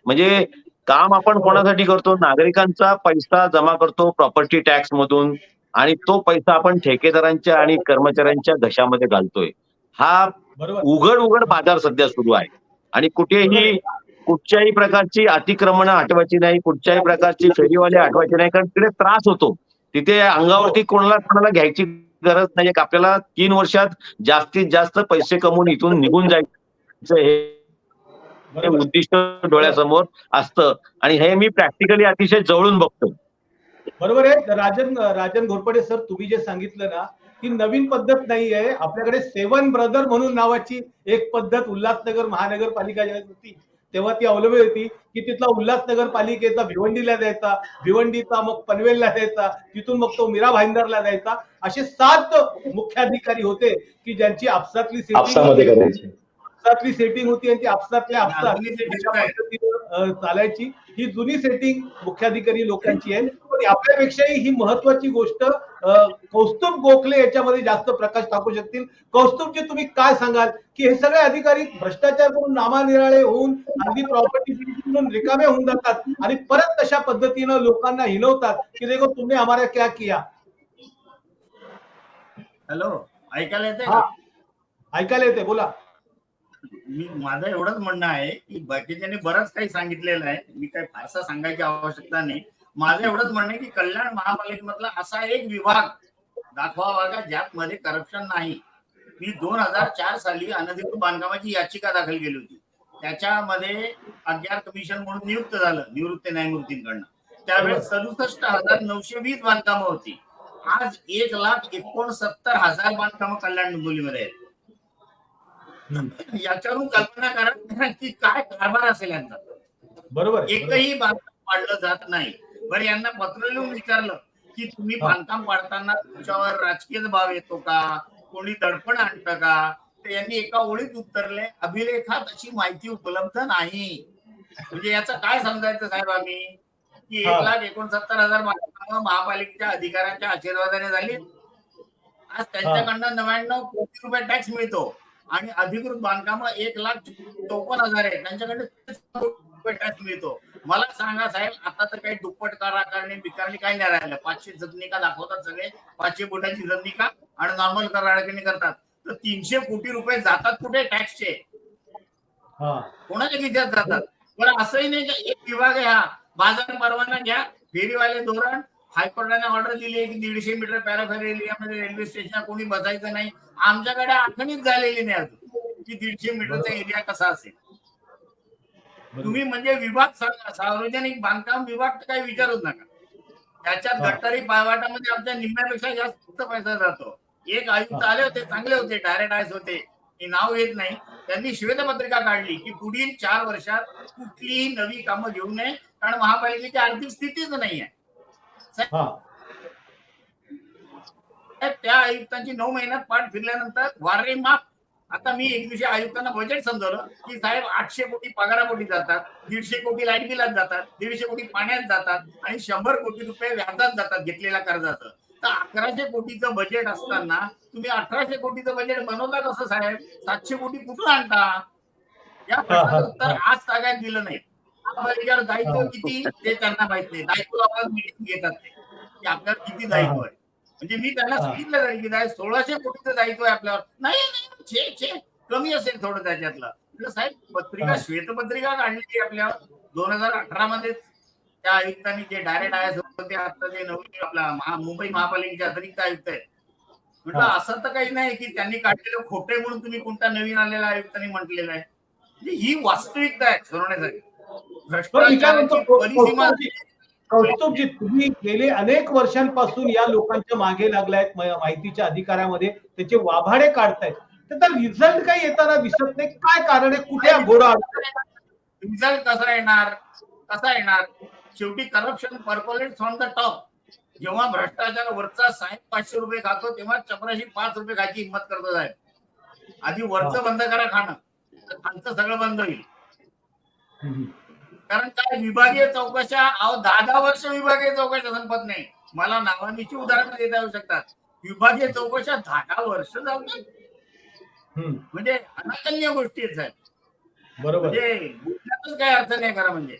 म्हणजे काम आपण कोणासाठी करतो? नागरिकांचा पैसा जमा करतो प्रॉपर्टी टॅक्स मधून आणि तो पैसा आपण ठेकेदारांच्या आणि कर्मचाऱ्यांच्या घशामध्ये घालतोय. हा उघड बाजार सध्या सुरू आहे आणि कुठच्याही प्रकारची अतिक्रमणं हटवायची नाही, कुठच्याही प्रकारची फेरीवाले हटवायचे नाही, कारण तिथे त्रास होतो. तिथे अंगावरती कोणाला घ्यायची गरज नाही. आपल्याला 3 वर्षात जास्तीत जास्त पैसे कमवून इथून निघून जायचं हे उद्दिष्ट डोळ्यासमोर असतं आणि हे मी प्रॅक्टिकली अतिशय जवळून बघतो. बरोबर आहे राजन घोरपडे सर, तुम्ही जे सांगितलं ना, ही नवीन पद्धत नाही आहे. आपल्याकडे 7 ब्रदर म्हणून नावाची एक पद्धत उल्हासनगर महानगरपालिका जेव्हा होती तेव्हा ती अवलंबली होती की तिथला उल्हासनगर पालिकेचा भिवंडीला द्यायचा, भिवंडीचा मग पनवेलला द्यायचा, तिथून मग तो मीरा भाईंदरला द्यायचा. असे 7 मुख्याधिकारी होते की ज्यांची आपसातली आपसामध्ये करायची. आपसातली सेटिंग होती आणि ती आपसातल्या आपसात अजूनही ते अशा ठेवतायत. पद्धतीनं चालायची. ही जुनी सेटिंग मुख्याधिकारी लोकांची आहे. पण आपल्यापेक्षाही ही महत्वाची गोष्ट कौस्तुभ गोखले याच्यामध्ये जास्त प्रकाश टाकू शकतील. कौस्तुभजी, तुम्ही काय सांगाल की हे सगळे अधिकारी भ्रष्टाचार करून नामानिराळे होऊन अगदी प्रॉपर्टी म्हणून रिकामे होऊन जातात आणि परत तशा पद्धतीनं लोकांना हिनवतात की देखो तुमने हमारा क्या किया. हॅलो, ऐकायला येते हा, का? ऐकायला येते, बोला. माझं एवढंच म्हणणं आहे की बाकीच्यांनी बरंच काही सांगितलेलं आहे. मी काही फारसा सांगायची आवश्यकता नाही. माझं एवढंच म्हणणं आहे की कल्याण महापालिकेमधला असा एक विभाग दाखवावा का ज्यात मध्ये करप्शन नाही. मी 2004 साली अनधिकृत बांधकामाची याचिका दाखल केली होती. त्याच्यामध्ये अज्ञात कमिशन म्हणून नियुक्त झालं निवृत्त न्यायमूर्तींकडनं. त्यावेळेस 67,920 बांधकामं होती. आज 1,69,000 बांधकामं कल्याण डोंबिवलीमध्ये आहेत. याच्यावरून कल्पना करा की काय कारभार असेल यांचा. बरोबर आहे, बरोबर. एकही बांधकाम पाडलं जात नाही. बरं, यांना पत्र लिहून विचारलं की तुम्ही बांधकाम पाडताना तुमच्यावर राजकीय दबाव येतो का, कोणी दडपण आणतं का, तर यांनी एका ओळीत उत्तरले, अभिलेखात अशी माहिती उपलब्ध नाही. म्हणजे याचं काय समजायचं साहेब आम्ही की 1,69,000 बांधकामं महापालिकेच्या अधिकाऱ्यांच्या आशीर्वादाने झाली. आज त्यांच्याकडनं 99 कोटी रुपये टॅक्स मिळतो आणि अधिकृत बांधकामं 1,54,000 आहेत, त्यांच्याकडे रुपये टॅक्स मिळतो. मला सांगा साहेब, आता तर काही दुप्पट करारणी बिकारणी काही नाही राहिलं. 500 जदनिका दाखवतात सगळे, 500 फुटाची जदनिका आणि नॉर्मल करारणी करतात. तर 300 कोटी रुपये जातात कुठे टॅक्सचे, कोणाच्या खिशात जातात? बरं, असंही नाही की एक विभाग आहे हा, बाजार परवाना घ्या, फेरीवाले धोरण, हायकोर्टाने ऑर्डर दिली की 150 मीटर पॅराफेर एरियामध्ये रेल्वे स्टेशन कोणी बसायचं नाही. आमच्याकडे आखणीच झालेली नाही अजून की 150 मीटरचा एरिया कसा असेल. तुम्ही म्हणजे विभाग सांगा, सार्वजनिक बांधकाम विभाग तर काही विचारूच नका. त्याच्यात गटारी पायवाटामध्ये आमच्या निम्म्यापेक्षा जास्त पैसा जातो. एक आयुक्त आले होते, चांगले होते, डायरेक्ट आयस होते, मी नाव घेत नाही. त्यांनी श्वेतपत्रिका काढली की पुढील 4 वर्षात कुठलीही नवी कामं घेऊ नये, कारण महापालिकेची आर्थिक स्थितीच नाहीये. त्या आयुक्तांची 9 महिन्यात पाठ फिरल्यानंतर वारे माफ. आता मी एक दिवशी आयुक्तांना बजेट समजवलं की साहेब 800 कोटी पगारापोटी जातात, 150 कोटी लाईट बिलात जातात, 150 कोटी पाण्यात जातात आणि 100 कोटी रुपये व्याजात जातात घेतलेल्या कर्जाचं. तर 1100 कोटीचं बजेट असताना तुम्ही 1800 कोटीचं बजेट बनवता कसं साहेब? 700 कोटी कुठून आणता? या प्रश्नाचं उत्तर आज तागायत दिलं नाही. महापालिकेवर दायित्व किती ते त्यांना माहित नाही. दायित्व मीटिंग घेतात ते की आपल्याला किती दायित्व आहे. म्हणजे मी त्यांना सांगितलं तरी की 1600 कोटीचं दायित्व आहे आपल्यावर. नाही, कमी असेल थोडं त्याच्यातलं. साहेब, पत्रिका श्वेतपत्रिका काढली आपल्यावर 2018 मध्येच त्या आयुक्तांनी, जे डायरेक्ट आयस होते, आता जे नवीन आपला मुंबई महापालिकेचे अतिरिक्त आयुक्त आहेत. म्हटलं असं तर काही नाही की त्यांनी काढलेलं खोटे म्हणून तुम्ही कोणत्या नवीन आलेल्या आयुक्तांनी म्हटलेलं आहे. म्हणजे ही वास्तविकता आहे ठरवण्यासाठी. भ्रष्टाचाराची परिसीमा. कौस्तुभजी, तुम्ही गेले अनेक वर्षांपासून या लोकांच्या मागे लागलायत, माहितीच्या अधिकारामध्ये त्याचे वाभाडे काढतायत, तर रिझल्ट काही येताना दिसत नाही. काय कारण आहे? कुठे घोडा? रिझल्ट कसा येणार? शेवटी करप्शन पर्कोलेट फ्रॉम द टॉप. जेव्हा भ्रष्टाचार वरचा साहेब 500 रुपये खातो, तेव्हा चपराशी 5 रुपये खायची हिंमत करतो साहेब. आधी वरचं बंद करा खाणं, खालचं सगळं बंद होईल. कारण काय, विभागीय चौकशा 10 वर्ष विभागीय चौकशा संपत नाही. मला नावानीची उदाहरणं देता येऊ शकतात. विभागीय चौकशा 10 वर्ष जातात. म्हणजे अनाकलनीय गोष्टी आहेत साहेब. बरोबर, म्हणजे बोलण्यातच काही अर्थ नाही खरं म्हणजे.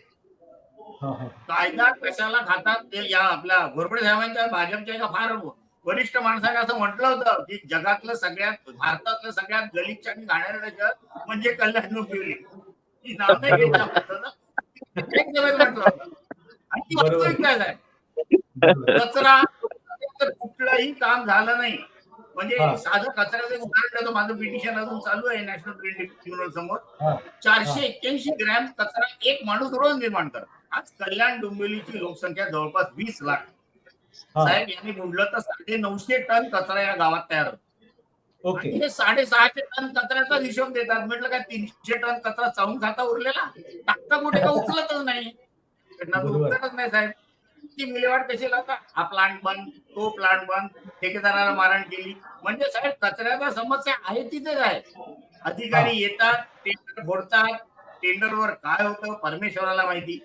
कायदा कशाला खातात ते या आपल्या घोरपडे साहेबांच्या भाजपच्या एका फार वरिष्ठ माणसाने असं म्हटलं होतं की जगातलं भारतातलं सगळ्यात गलिच्छ आणि घाणेरडं शहर म्हणजे कल्याण डोंबिवली. ही नाव नाही घेतलं म्हटलं होतं. आणि ती वास्तविकता आहे. कचरा कुठलंही काम झालं नाही. म्हणजे साधं कचऱ्याचं उदाहरण देतो. माझं पिटिशन अजून चालू आहे नॅशनल ग्रीन ट्रिब्युनल समोर. 481 ग्रॅम कचरा एक माणूस रोज निर्माण करतो. आज कल्याण डोंबिवलीची लोकसंख्या जवळपास 20 लाख. साहेब, यांनी गुंडलं तर 950 टन कचरा या गावात तयार होतो. हे 650 टन कचऱ्याचा हिशोब देतात. म्हटलं काय 300 टन कचरा चावून खाता उरलेला, टाकता कुठे का उचलतच नाही. उत्तरच नाही साहेब. ती विल्हेवाट कशी लावता? हा प्लांट बंद, तो प्लांट बंद, ठेकेदाराला मारहाण केली. म्हणजे साहेब, कचऱ्याचा समस्या आहे तिथेच आहे. अधिकारी येतात, टेंडर फोडतात, टेंडरवर काय होतं परमेश्वराला माहिती.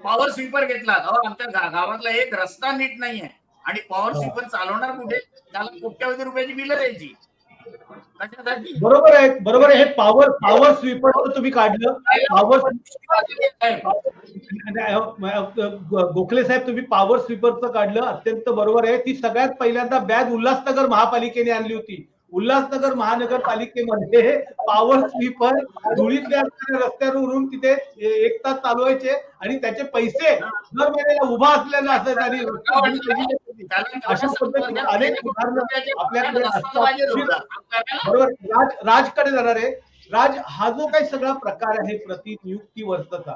पॉवर स्वीपर घेतला, अहो आमच्या गावातला एक रस्ता नीट नाहीये आणि पॉवर स्वीपर चालवणार कुठे? त्याला कोट्यावधी रुपयाची बिलं द्यायची कशासाठी? बरोबर आहे, बरोबर आहे. हे पॉवर स्वीपर तुम्ही काढलं. गोखले साहेब, तुम्ही पॉवर स्वीपरचं काढलं, अत्यंत बरोबर आहे. ती सगळ्यात पहिल्यांदा बॅग उल्हासनगर महापालिकेने आणली होती. उल्हासनगर महानगरपालिकेमध्ये पॉवर स्वीपर धुळीतल्या रस्त्यावरून तिथे 1 तास चालवायचे आणि त्याचे पैसे दर महिन्याला उभा असलेला असायचा आणि अशा पद्धतीने अनेक उदाहरणं आपल्याकडे असतात. बरोबर. राजकडे जाणार आहे. राज, हा जो काही सगळा प्रकार आहे प्रतिनियुक्तीवरचा,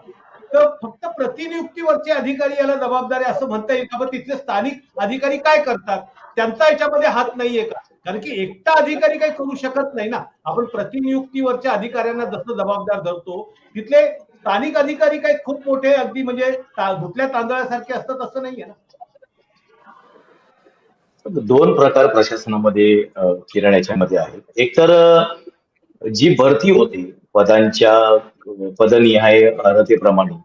तर फक्त प्रतिनियुक्तीवरचे अधिकारी याला जबाबदार आहे असं म्हणता येईल का? पण तिथले स्थानिक अधिकारी काय करतात? त्यांचा याच्यामध्ये हात नाहीये का? कारण की एकटा अधिकारी काही करू शकत नाही ना. आपण प्रतिनियुक्तीवरच्या अधिकाऱ्यांना जसं जबाबदार धरतो, तिथले स्थानिक अधिकारी काही खूप मोठे अगदी म्हणजे धुतल्या तांदळासारखे असतात असं नाहीये ना. 2 प्रकार प्रशासनामध्ये किरण याच्यामध्ये आहेत. एक तर जी भरती होते पदांच्या पदनिहाय अर्हतेप्रमाणे,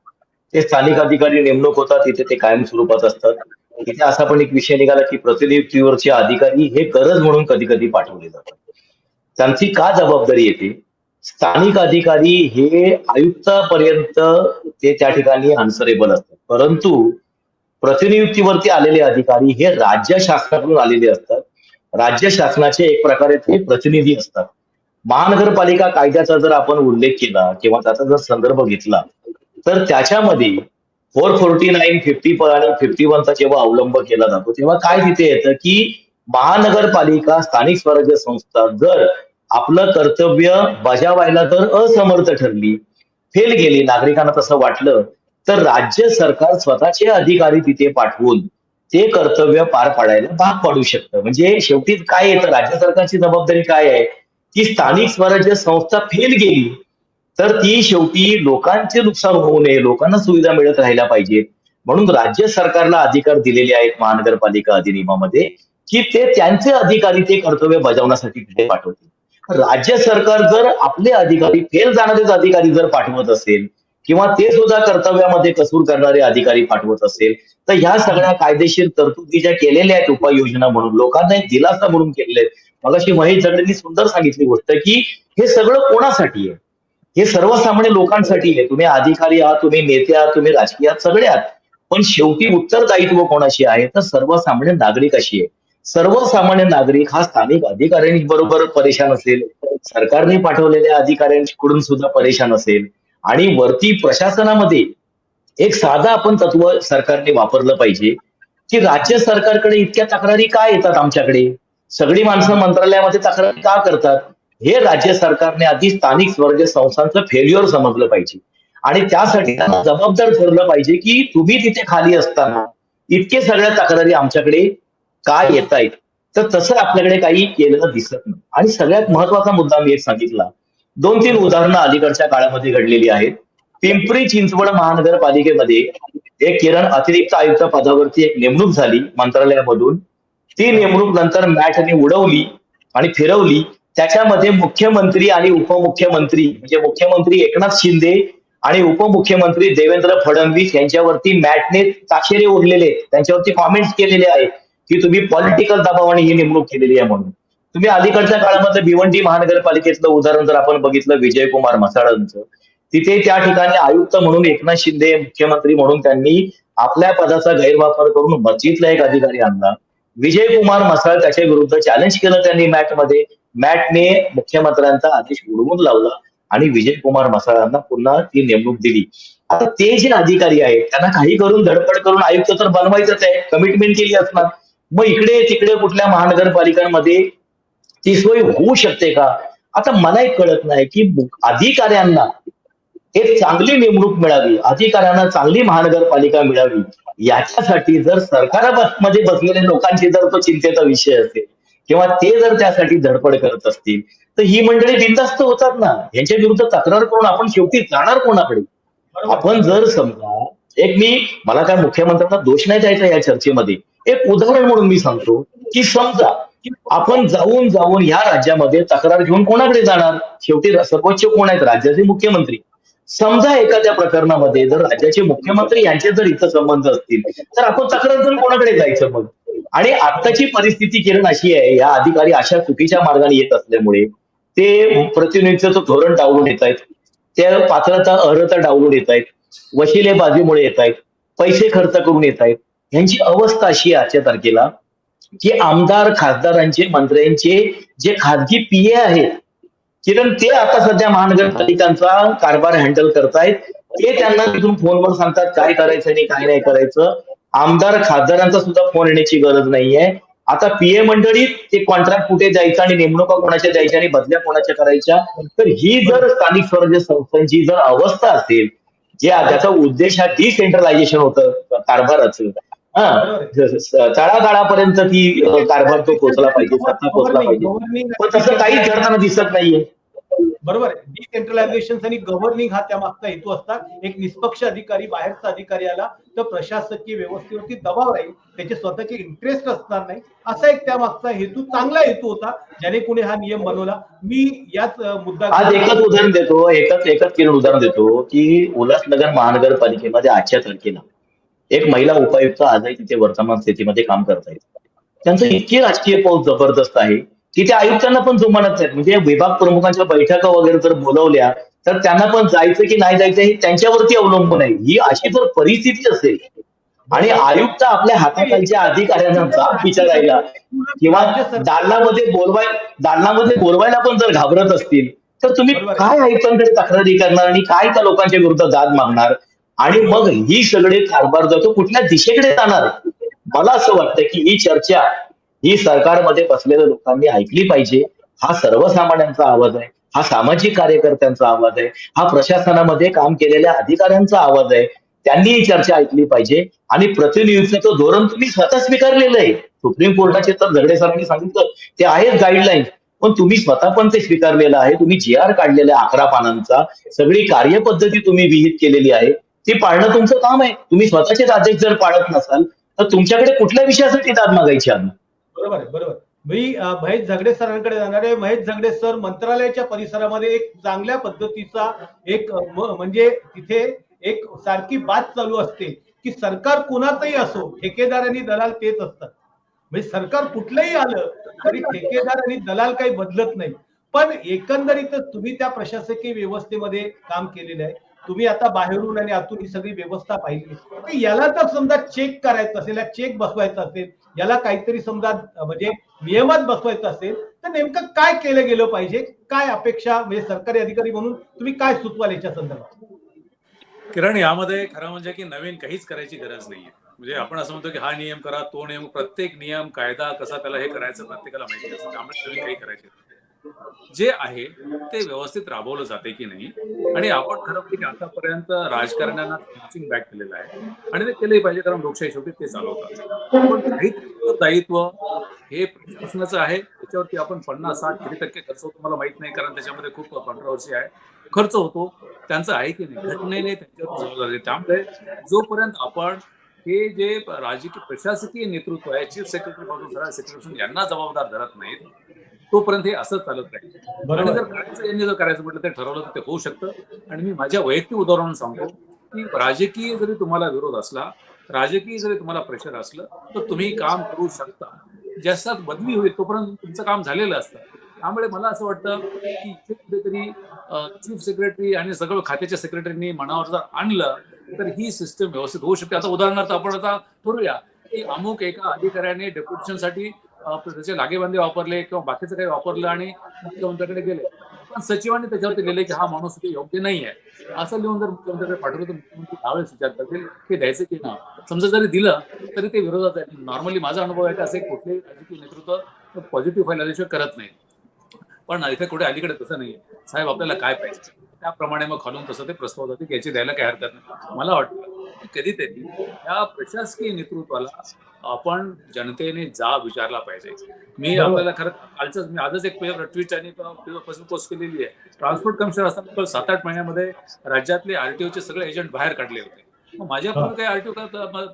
ते स्थानिक अधिकारी नेमणूक होतात, तिथे ते कायम स्वरूपात असतात. तिथे असा पण एक विषय निघाला की प्रतिनियुक्तीवरचे अधिकारी हे गरज म्हणून कधी कधी पाठवले जातात. त्यांची का जबाबदारी येते? स्थानिक अधिकारी हे आयुक्तापर्यंत ते त्या ठिकाणी आन्सरेबल असतात, परंतु प्रतिनियुक्तीवरती आलेले अधिकारी हे राज्य शासनाकडून आलेले असतात. राज्य शासनाचे एक प्रकारे ते प्रतिनिधी असतात. महानगरपालिका कायद्याचा जर आपण उल्लेख केला किंवा त्याचा जर संदर्भ घेतला तर त्याच्यामध्ये 449, 50 आणि 51चा जेव्हा अवलंब केला जातो तेव्हा काय तिथे येतं की महानगरपालिका स्थानिक स्वराज्य संस्था जर आपलं कर्तव्य बजावायला जर असमर्थ ठरली, फेल गेली, नागरिकांना तसं वाटलं, तर राज्य सरकार स्वतःचे अधिकारी तिथे पाठवून ते कर्तव्य पार पाडायला भाग पाडू शकतं. म्हणजे शेवटी काय येतं, राज्य सरकारची जबाबदारी काय आहे की स्थानिक स्वराज्य संस्था फेल गेली तर ती शेवटी लोकांचे नुकसान होऊ नये, लोकांना सुविधा मिळत राहायला पाहिजे, म्हणून राज्य सरकारला अधिकार दिलेले आहेत महानगरपालिका अधिनियमामध्ये की ते त्यांचे अधिकारी ते कर्तव्य बजावण्यासाठी तिथे पाठवतील. राज्य सरकार जर आपले अधिकारी, फेल जाणारेच अधिकारी जर पाठवत असेल किंवा ते सुद्धा कर्तव्यामध्ये कसूर करणारे अधिकारी पाठवत असेल, तर ह्या सगळ्या कायदेशीर तरतुदी ज्या केलेल्या आहेत उपाययोजना म्हणून, लोकांना एक दिलासा म्हणून केलेले आहेत. मगाशी महेश जगडेंनी सुंदर सांगितली गोष्ट की हे सगळं कोणासाठी आहे? हे सर्वसामान्य लोकांसाठी आहे. तुम्ही अधिकारी आहात, तुम्ही नेते आहात, तुम्ही राजकीय आहात, सगळे आहात, पण शेवटी उत्तरदायित्व कोणाशी आहे तर सर्वसामान्य नागरिकाशी आहे. सर्वसामान्य नागरिक हा स्थानिक अधिकाऱ्यांबरोबर परेशान असेल, सरकारने पाठवलेल्या अधिकाऱ्यांकडून सुद्धा परेशान असेल आणि वरती प्रशासनामध्ये एक साधं आपण तत्व सरकारने वापरलं पाहिजे की राज्य सरकारकडे इतक्या तक्रारी का येतात आमच्याकडे, सगळी माणसं मंत्रालयामध्ये तक्रारी का करतात, हे राज्य सरकारने आधी स्थानिक स्वराज्य संस्थांचं फेल्युअर समजलं पाहिजे आणि त्यासाठी त्यांना जबाबदार ठरलं पाहिजे की तुम्ही तिथे खाली असताना इतके सगळ्या तक्रारी आमच्याकडे का येत आहेत. तर तसं आपल्याकडे काही केलेलं दिसत नाही. आणि सगळ्यात महत्वाचा मुद्दा मी एक सांगितला, 2-3 उदाहरणं अलीकडच्या काळामध्ये घडलेली आहेत. पिंपरी चिंचवड महानगरपालिकेमध्ये एक किरण अतिरिक्त आयुक्त पदावरती एक नेमणूक झाली मंत्रालयामधून. ती नेमणूक नंतर मॅटने उडवली आणि फिरवली. त्याच्यामध्ये मुख्यमंत्री आणि उपमुख्यमंत्री म्हणजे मुख्यमंत्री एकनाथ शिंदे आणि उपमुख्यमंत्री देवेंद्र फडणवीस यांच्यावरती मॅटने ताशेरे ओढलेले, त्यांच्यावरती कॉमेंट्स केलेले आहेत की तुम्ही पॉलिटिकल दबावाने ही नेमणूक केलेली आहे म्हणून. तुम्ही अलीकडच्या काळामध्ये भिवंडी महानगरपालिकेतलं उदाहरण जर आपण बघितलं विजयकुमार म्हसाळांचं, तिथे त्या ठिकाणी आयुक्त म्हणून एकनाथ शिंदे, मुख्यमंत्री म्हणून त्यांनी आपल्या पदाचा गैरवापर करून मस्जिदला एक अधिकारी आणला. विजयकुमार म्हसाळ त्याच्या विरुद्ध चॅलेंज केलं त्यांनी मॅटमध्ये. मॅटने मुख्यमंत्र्यांचा आदेश उडवून लावला आणि विजयकुमार म्हसाळांना पुन्हा ती नेमणूक दिली. आता ते जे अधिकारी आहेत त्यांना काही करून धडपड करून आयुक्त तर बनवायचंच आहे, कमिटमेंट केली असणार, मग इकडे तिकडे कुठल्या महानगरपालिकांमध्ये ती सोय होऊ शकते का? आता मला एक कळत नाही की अधिकाऱ्यांना एक चांगली नेमणूक मिळावी, अधिकाऱ्यांना चांगली महानगरपालिका मिळावी, याच्यासाठी जर सरकारमध्ये बसलेल्या लोकांची जर तो चिंतेचा विषय असेल किंवा ते जर त्यासाठी धडपड करत असतील तर ही मंडळी बिनधास्त होतात ना. यांच्या विरुद्ध तक्रार करून आपण शेवटी जाणार कोणाकडे? आपण जर समजा मला काय मुख्यमंत्र्यांना दोष नाही द्यायचा या चर्चेमध्ये, एक उदाहरण म्हणून मी सांगतो की समजा आपण जाऊन जाऊन ह्या राज्यामध्ये तक्रार घेऊन कोणाकडे जाणार? शेवटी सर्वोच्च कोण आहेत? राज्याचे मुख्यमंत्री. समजा एखाद्या प्रकरणामध्ये जर राज्याचे मुख्यमंत्री यांचे जर हितसंबंध असतील तर आपण तक्रार करून कोणाकडे जायचं मग? आणि आत्ताची परिस्थिती किरण अशी आहे, या अधिकारी अशा चुकीच्या मार्गाने येत असल्यामुळे ते प्रतिनिधीचं धोरण डावलून येत आहेत, त्या पात्रता अर्हता डावलून येत आहेत, वशिलेबाजीमुळे येत आहेत, पैसे खर्च करून येत आहेत. ह्यांची अवस्था अशी आहे आजच्या तारखेला की आमदार खासदारांचे मंत्र्यांचे जे खासगी पीए आहेत किरण, ते आता सध्या महानगरपालिकांचा कारभार हँडल करतायत. ते त्यांना तिथून फोनवर सांगतात काय करायचं आणि काय नाही करायचं. आमदार खासदारांचा सुद्धा फोन येण्याची गरज नाहीये. आता पीए मंडळीत ते कॉन्ट्रॅक्ट कुठे द्यायचं आणि नेमणुका कोणाच्या द्यायच्या आणि बदल्या कोणाच्या करायच्या. तर ही जर स्थानिक स्वराज्य संस्थांची जर अवस्था असेल, ज्याचा उद्देश हा डिसेंट्रलायझेशन होतं कारभाराचं, तळागाळापर्यंत ती कारभार तो पोहोचला पाहिजे, सत्ता पोहोचला पाहिजे, पण तसं काहीच घडताना दिसत नाहीये. बरोबर आहे. डिसेंट्रलायझेशन आणि गव्हर्निंग हा त्यामागचा हेतू असतात. एक निष्पक्ष अधिकारी, बाहेरचा अधिकारी आला तर प्रशासकीय व्यवस्थेवरती दबाव राहील, त्याचे स्वतःचे इंटरेस्ट असणार नाही, असा एक त्यामागचा हेतू, चांगला हेतू होता ज्याने कोणी हा नियम बनवला. मी याच मुद्दा आज एकच उदाहरण देतो, एकच किरण उदाहरण देतो की उल्हासनगर महानगरपालिकेमध्ये आजच्या तारखेला एक महिला उपायुक्त आजही तिथे वर्तमान स्थितीमध्ये काम करतायत. त्यांचं इतकी राजकीय पाऊस जबरदस्त आहे की त्या आयुक्तांना पण जुमानत नाहीत. म्हणजे विभाग प्रमुखांच्या बैठका वगैरे जर बोलवल्या तर त्यांना पण जायचं की नाही जायचं हे त्यांच्यावरती अवलंबून आहे. ही अशी जर परिस्थिती असेल आणि आयुक्त आपल्या हाताखालच्या अधिकाऱ्यांना जाब विचारायला किंवा दालनामध्ये बोलवायला पण जर घाबरत असतील तर तुम्ही काय आयुक्तांकडे तक्रारी करणार आणि काय त्या लोकांच्या विरुद्ध दाद मागणार? आणि मग ही सगळे कारभार जातो कुठल्या दिशेकडे जाणार? मला असं वाटतं की ही चर्चा ही सरकारमध्ये बसलेल्या लोकांनी ऐकली पाहिजे. हा सर्वसामान्यांचा आवाज आहे, हा सामाजिक कार्यकर्त्यांचा आवाज आहे, हा प्रशासनामध्ये काम केलेल्या अधिकाऱ्यांचा आवाज आहे. त्यांनी ही चर्चा ऐकली पाहिजे आणि प्रतिनियुक्तीचं धोरण तुम्ही स्वतः स्वीकारलेलं आहे. सुप्रीम कोर्टाचे तर झगडे सरांनी सांगितलं ते आहेत गाईडलाईन, पण तुम्ही स्वतः पण ते स्वीकारलेलं आहे. तुम्ही GR काढलेला 11 पानांचा, सगळी कार्यपद्धती तुम्ही विहित केलेली आहे, ती पाळणं तुमचं काम आहे. तुम्ही स्वतःचेच आदेश जर पाळत नसाल तर तुमच्याकडे कुठल्या विषयासाठी दाद मागायची आम्ही? बरोबर आहे, बरोबर. मी महेश झगडे सरांकडे जाणार आहे. महेश झगडे सर, मंत्रालयाच्या परिसरामध्ये एक चांगल्या पद्धतीचा एक म्हणजे तिथे एक सारखी बात चालू असते की सरकार कोणाचंही असो, ठेकेदार आणि दलाल तेच असतात. म्हणजे सरकार कुठलंही आलं तरी ठेकेदार आणि दलाल काही बदलत नाही. पण एकंदरीतच तुम्ही त्या प्रशासकीय व्यवस्थेमध्ये काम केलेलं आहे. तुम्ही आता बाहेरून आणि आतून ही सगळी व्यवस्था पाहिली, तर याला जर समजा चेक करायचं असेल, चेक बसवायचा असेल, याला काहीतरी समजा म्हणजे नियमात बसवायचं असेल तर नेमकं काय केलं गेलं पाहिजे? काय अपेक्षा, म्हणजे सरकारी अधिकारी म्हणून तुम्ही काय सुचवाल याच्या संदर्भात? किरण, यामध्ये खरं म्हणजे की नवीन काहीच करायची गरज नाहीये. म्हणजे आपण असं म्हणतो की हा नियम करा, तो नियम, प्रत्येक नियम कायदा कसा त्याला हे करायचं प्रत्येकाला माहिती असतं, त्यामुळे नवीन काही करायचे जे आहे ते व्यवस्थित राबवलं जाते की नाही. आणि आपण खरं म्हणजे आतापर्यंत राजकारण्यांना पंचिंग बॅक केलेलं आहे आणि ते केलंही पाहिजे, कारण लोकशाही शेवटी ते चालवतात. पण काहीतरी दायित्व हे प्रशासनाचं आहे, त्याच्यावरती आपण 50-60% खर्च होतो, मला माहित नाही, कारण त्याच्यामध्ये खूप कॉन्ट्रोवर्सी आहे. खर्च होतो त्यांचं आहे की नाही, घटनेने त्यांच्यावर जबाबदारी. त्यामुळे जोपर्यंत आपण हे जे राजकीय प्रशासकीय नेतृत्व आहे, चीफ सेक्रेटरी पासून सरळ सेक्रेटरी यांना जबाबदार धरत नाहीत, तोपर्यंत हे असंच चालत राहील. आणि जर करायचं, यांनी जर करायचं म्हटलं ते ठरवलं तर ते होऊ शकतं. आणि मी माझ्या वैयक्तिक उदाहरण सांगतो की राजकीय जरी तुम्हाला विरोध असला, राजकीय जरी तुम्हाला प्रेशर असलं तर तुम्ही काम करू शकता. जास्त बदली होईल तोपर्यंत तुमचं काम झालेलं असतं. त्यामुळे मला असं वाटतं की इथे कुठेतरी चीफ सेक्रेटरी आणि सगळं खात्याच्या सेक्रेटरीनी मनावर जर आणलं तर ही सिस्टम व्यवस्थित होऊ शकते. आता उदाहरणार्थ आपण आता ठरवूया की अमुक एका अधिकाऱ्याने डेप्युटेशनसाठी त्याचे लागेबांधे वापरले किंवा बाकीचं काही वापरलं आणि मुख्यमंत्र्याकडे गेले, पण सचिवांनी त्याच्यावरती लिहिले की हा माणूस योग्य नाही आहे, असं लिहून जर मुख्यमंत्र्याकडे पाठवलं तर मुख्यमंत्री त्यावेळेस विचार करतील की द्यायचं की ना. समजा जरी दिलं तरी ते विरोधात आहे. नॉर्मली माझा अनुभव आहे की असे कुठलेही राजकीय नेतृत्व पॉझिटिव्ह फाईल आल्याशिवाय करत नाही. पण इथे कुठे अलीकडे तसं नाहीये. साहेब आपल्याला काय पाहिजे त्याप्रमाणे मग खालून तसं ते प्रस्ताव जाते, याची द्यायला काही हरकत नाही. मला वाटतं की कधीतरी या प्रशासकीय नेतृत्वाला आपण जनतेने जाब विचारला पाहिजे. मी आपल्याला खरं कालच मी आजच एक ट्विट आणि फेसबुक पोस्ट केलेली आहे. ट्रान्सपोर्ट कमिशनर असताना 7-8 महिन्यामध्ये राज्यातले RTOचे सगळे एजंट बाहेर काढले होते. मग माझ्यापूर्वी काही आरटीओ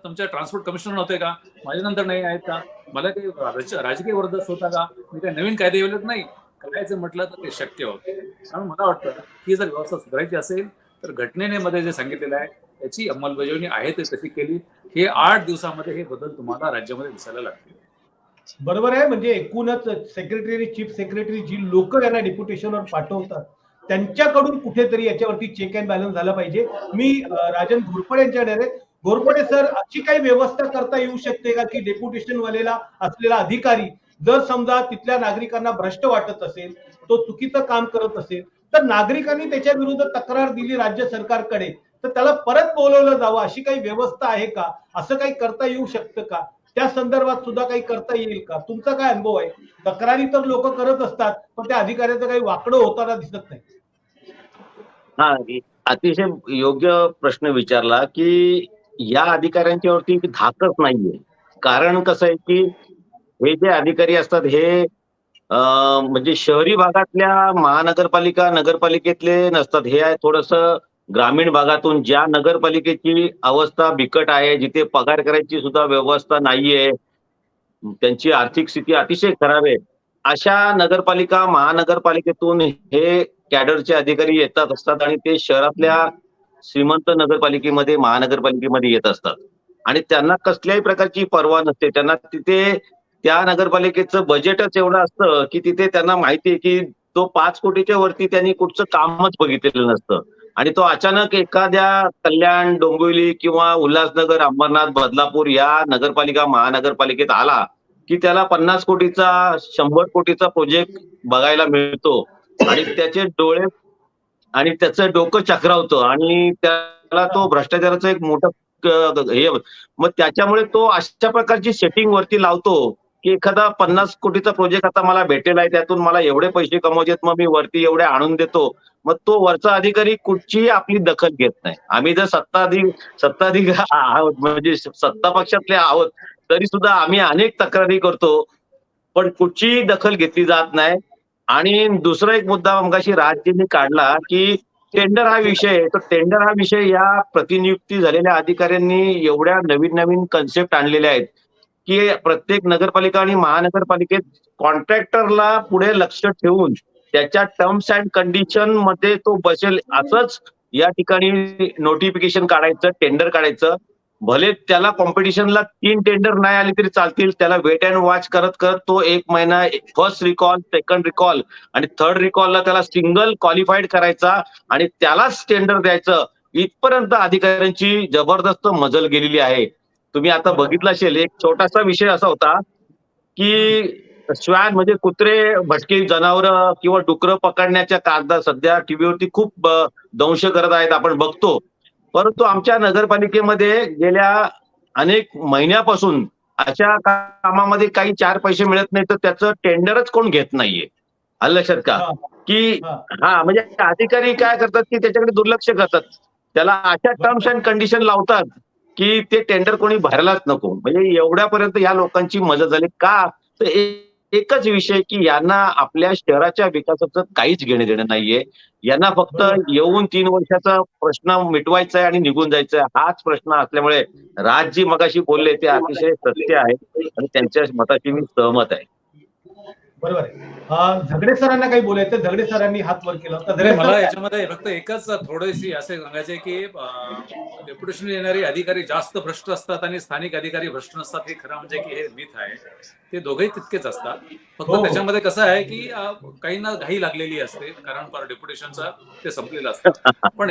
तुमच्या ट्रान्सपोर्ट कमिशनर नव्हते का? माझ्यानंतर नाही आहेत का? मला काही राजकीय वर्दस्त होता का? मी काही नवीन कायदे येवलेत नाही. करायचं म्हटलं तर ते शक्य होतं. त्यामुळे मला वाटतं ही जर व्यवस्था सुधारायची असेल तर घटनेने मध्ये जे सांगितलेलं आहे त्याची अंमलबजावणी आहे ते तशी केली. हे 8 दिवसामध्ये हे बदल तुम्हाला राज्यामध्ये दिसायला लागतील. बरोबर आहे. म्हणजे एकूणच सेक्रेटरी, चीफ सेक्रेटरी जी लोक यांना डेप्युटेशनवर पाठवतात त्यांच्याकडून कुठेतरी याच्यावरती चेक अँड बॅलन्स झाला पाहिजे. मी राजन घोरपडे यांच्याकडे आहे. घोरपडे सर, अशी काही व्यवस्था करता येऊ शकते का की डेप्युटेशन वालेला असलेला अधिकारी जर समजा तिथल्या नागरिकांना भ्रष्ट वाटत असेल, तो चुकीचं काम करत असेल, तर नागरिकांनी त्याच्या विरुद्ध तक्रार दिली राज्य सरकारकडे, तर त्याला परत बोलवलं जावं, अशी काही व्यवस्था आहे का? असं काही करता येऊ शकतं का? त्या संदर्भात सुद्धा काही करता येईल का? तुमचा काय अनुभव आहे? तक्रारी तर लोक करत असतात, पण त्या अधिकाऱ्याचं काही वाकडं होताना दिसत नाही. हा, अतिशय योग्य प्रश्न विचारला की या अधिकाऱ्यांच्यावरती धाकच नाहीये. कारण कसं आहे की हे जे अधिकारी असतात हे म्हणजे शहरी भागातल्या महानगरपालिका नगरपालिकेतले नसतात. हे आहे थोडंसं ग्रामीण भागातून, ज्या नगरपालिकेची अवस्था बिकट आहे, जिथे पगार करायची सुद्धा व्यवस्था नाहीये, त्यांची आर्थिक स्थिती अतिशय खराब आहे, अशा नगरपालिका महानगरपालिकेतून हे कॅडरचे अधिकारी येतात असतात आणि ते शहरातल्या श्रीमंत नगरपालिकेमध्ये महानगरपालिकेमध्ये येत असतात आणि त्यांना कसल्याही प्रकारची पर्वा नसते. त्यांना तिथे त्या नगरपालिकेचं बजेटच एवढं असतं की तिथे त्यांना माहिती आहे की तो 5 कोटीच्या वरती त्यांनी कुठचं कामच बघितलेलं नसतं आणि तो अचानक एखाद्या कल्याण, डोंबिवली किंवा उल्हासनगर, अंबरनाथ, बदलापूर या नगरपालिका महानगरपालिकेत आला की त्याला 50 कोटीचा 100 कोटीचा प्रोजेक्ट बघायला मिळतो आणि त्याचे डोळे आणि त्याचं डोकं चक्रावतं आणि त्याला तो भ्रष्टाचाराचं एक मोठं हे, मग त्याच्यामुळे तो अशा प्रकारची सेटिंग वरती लावतो की एखादा 50 कोटीचा प्रोजेक्ट आता मला भेटेल आहे, त्यातून मला एवढे पैसे कमवायचेत, मग मी वरती एवढे आणून देतो. मग तो वरचा अधिकारी कुठचीही आपली दखल घेत नाही. आम्ही जर सत्ताधिकारी आहोत, म्हणजे सत्ता पक्षातले आहोत, तरी सुद्धा आम्ही अनेक तक्रारी करतो, पण कुठचीही दखल घेतली जात नाही. आणि दुसरा एक मुद्दा मगाशी राजजींनी काढला की टेंडर हा विषय, तर टेंडर हा विषय या प्रतिनियुक्ती झालेल्या अधिकाऱ्यांनी एवढ्या नवीन नवीन कन्सेप्ट आणलेल्या आहेत की प्रत्येक नगरपालिका आणि महानगरपालिकेत कॉन्ट्रॅक्टरला पुढे लक्ष ठेवून त्याच्या टर्म्स अँड कंडिशन मध्ये तो बसेल असंच या ठिकाणी नोटिफिकेशन काढायचं, टेंडर काढायचं. भले त्याला कॉम्पिटिशनला 3 टेंडर नाही आले तरी चालतील, त्याला वेट अँड वॉच करत करत तो 1 महिना फर्स्ट रिकॉल, सेकंड रिकॉल आणि थर्ड रिकॉलला त्याला सिंगल क्वालिफाईड करायचा आणि त्यालाच टेंडर द्यायचं, इथपर्यंत अधिकाऱ्यांची जबरदस्त मजल गेलेली आहे. तुम्ही आता बघितलं असेल, एक छोटासा विषय असा होता की श्वान म्हणजे कुत्रे, भटकी जनावरं किंवा डुकरं पकडण्याच्या कागदा सध्या टीव्हीवरती खूप दंश करत आहेत, आपण बघतो. परंतु आमच्या नगरपालिकेमध्ये गेल्या अनेक महिन्यापासून अशा कामामध्ये काही 4 पैसे मिळत नाही, तर त्याचं टेंडरच कोण घेत नाहीये. आलं लक्षात का? की म्हणजे अधिकारी काय करतात की त्याच्याकडे दुर्लक्ष करतात, त्याला अशा टर्म्स अँड कंडिशन लावतात की ते टेंडर कोणी भरायलाच नको. म्हणजे एवढ्यापर्यंत या लोकांची मदत झाली का? तर एकच विषय की यांना आपल्या शहराच्या विकासाचं काहीच घेणं देणं नाहीये. यांना फक्त येऊन 3 वर्षाचा प्रश्न मिटवायचा आहे आणि निघून जायचं आहे, हाच प्रश्न असल्यामुळे राजजी मगाशी बोलले ते अतिशय सत्य आहे आणि त्यांच्या मताशी मी सहमत आहे. बरोबर आहे. झगडे सरांना काही बोलायचं, झगडे सरांनी हात वर केला होता. मला याच्यामध्ये फक्त एकच थोडीशी असे सांगायचे की डेप्युटेशन येणारे अधिकारी जास्त भ्रष्ट असतात आणि स्थानिक अधिकारी भ्रष्ट नसतात, हे खरं म्हणजे की हे मिथ आहे. ते दोघेही तितकेच असतात. फक्त त्याच्यामध्ये कसं आहे की काहींना घाई लागलेली असते, कारण डेप्युटेशनचा ते संपलेलं असतं. पण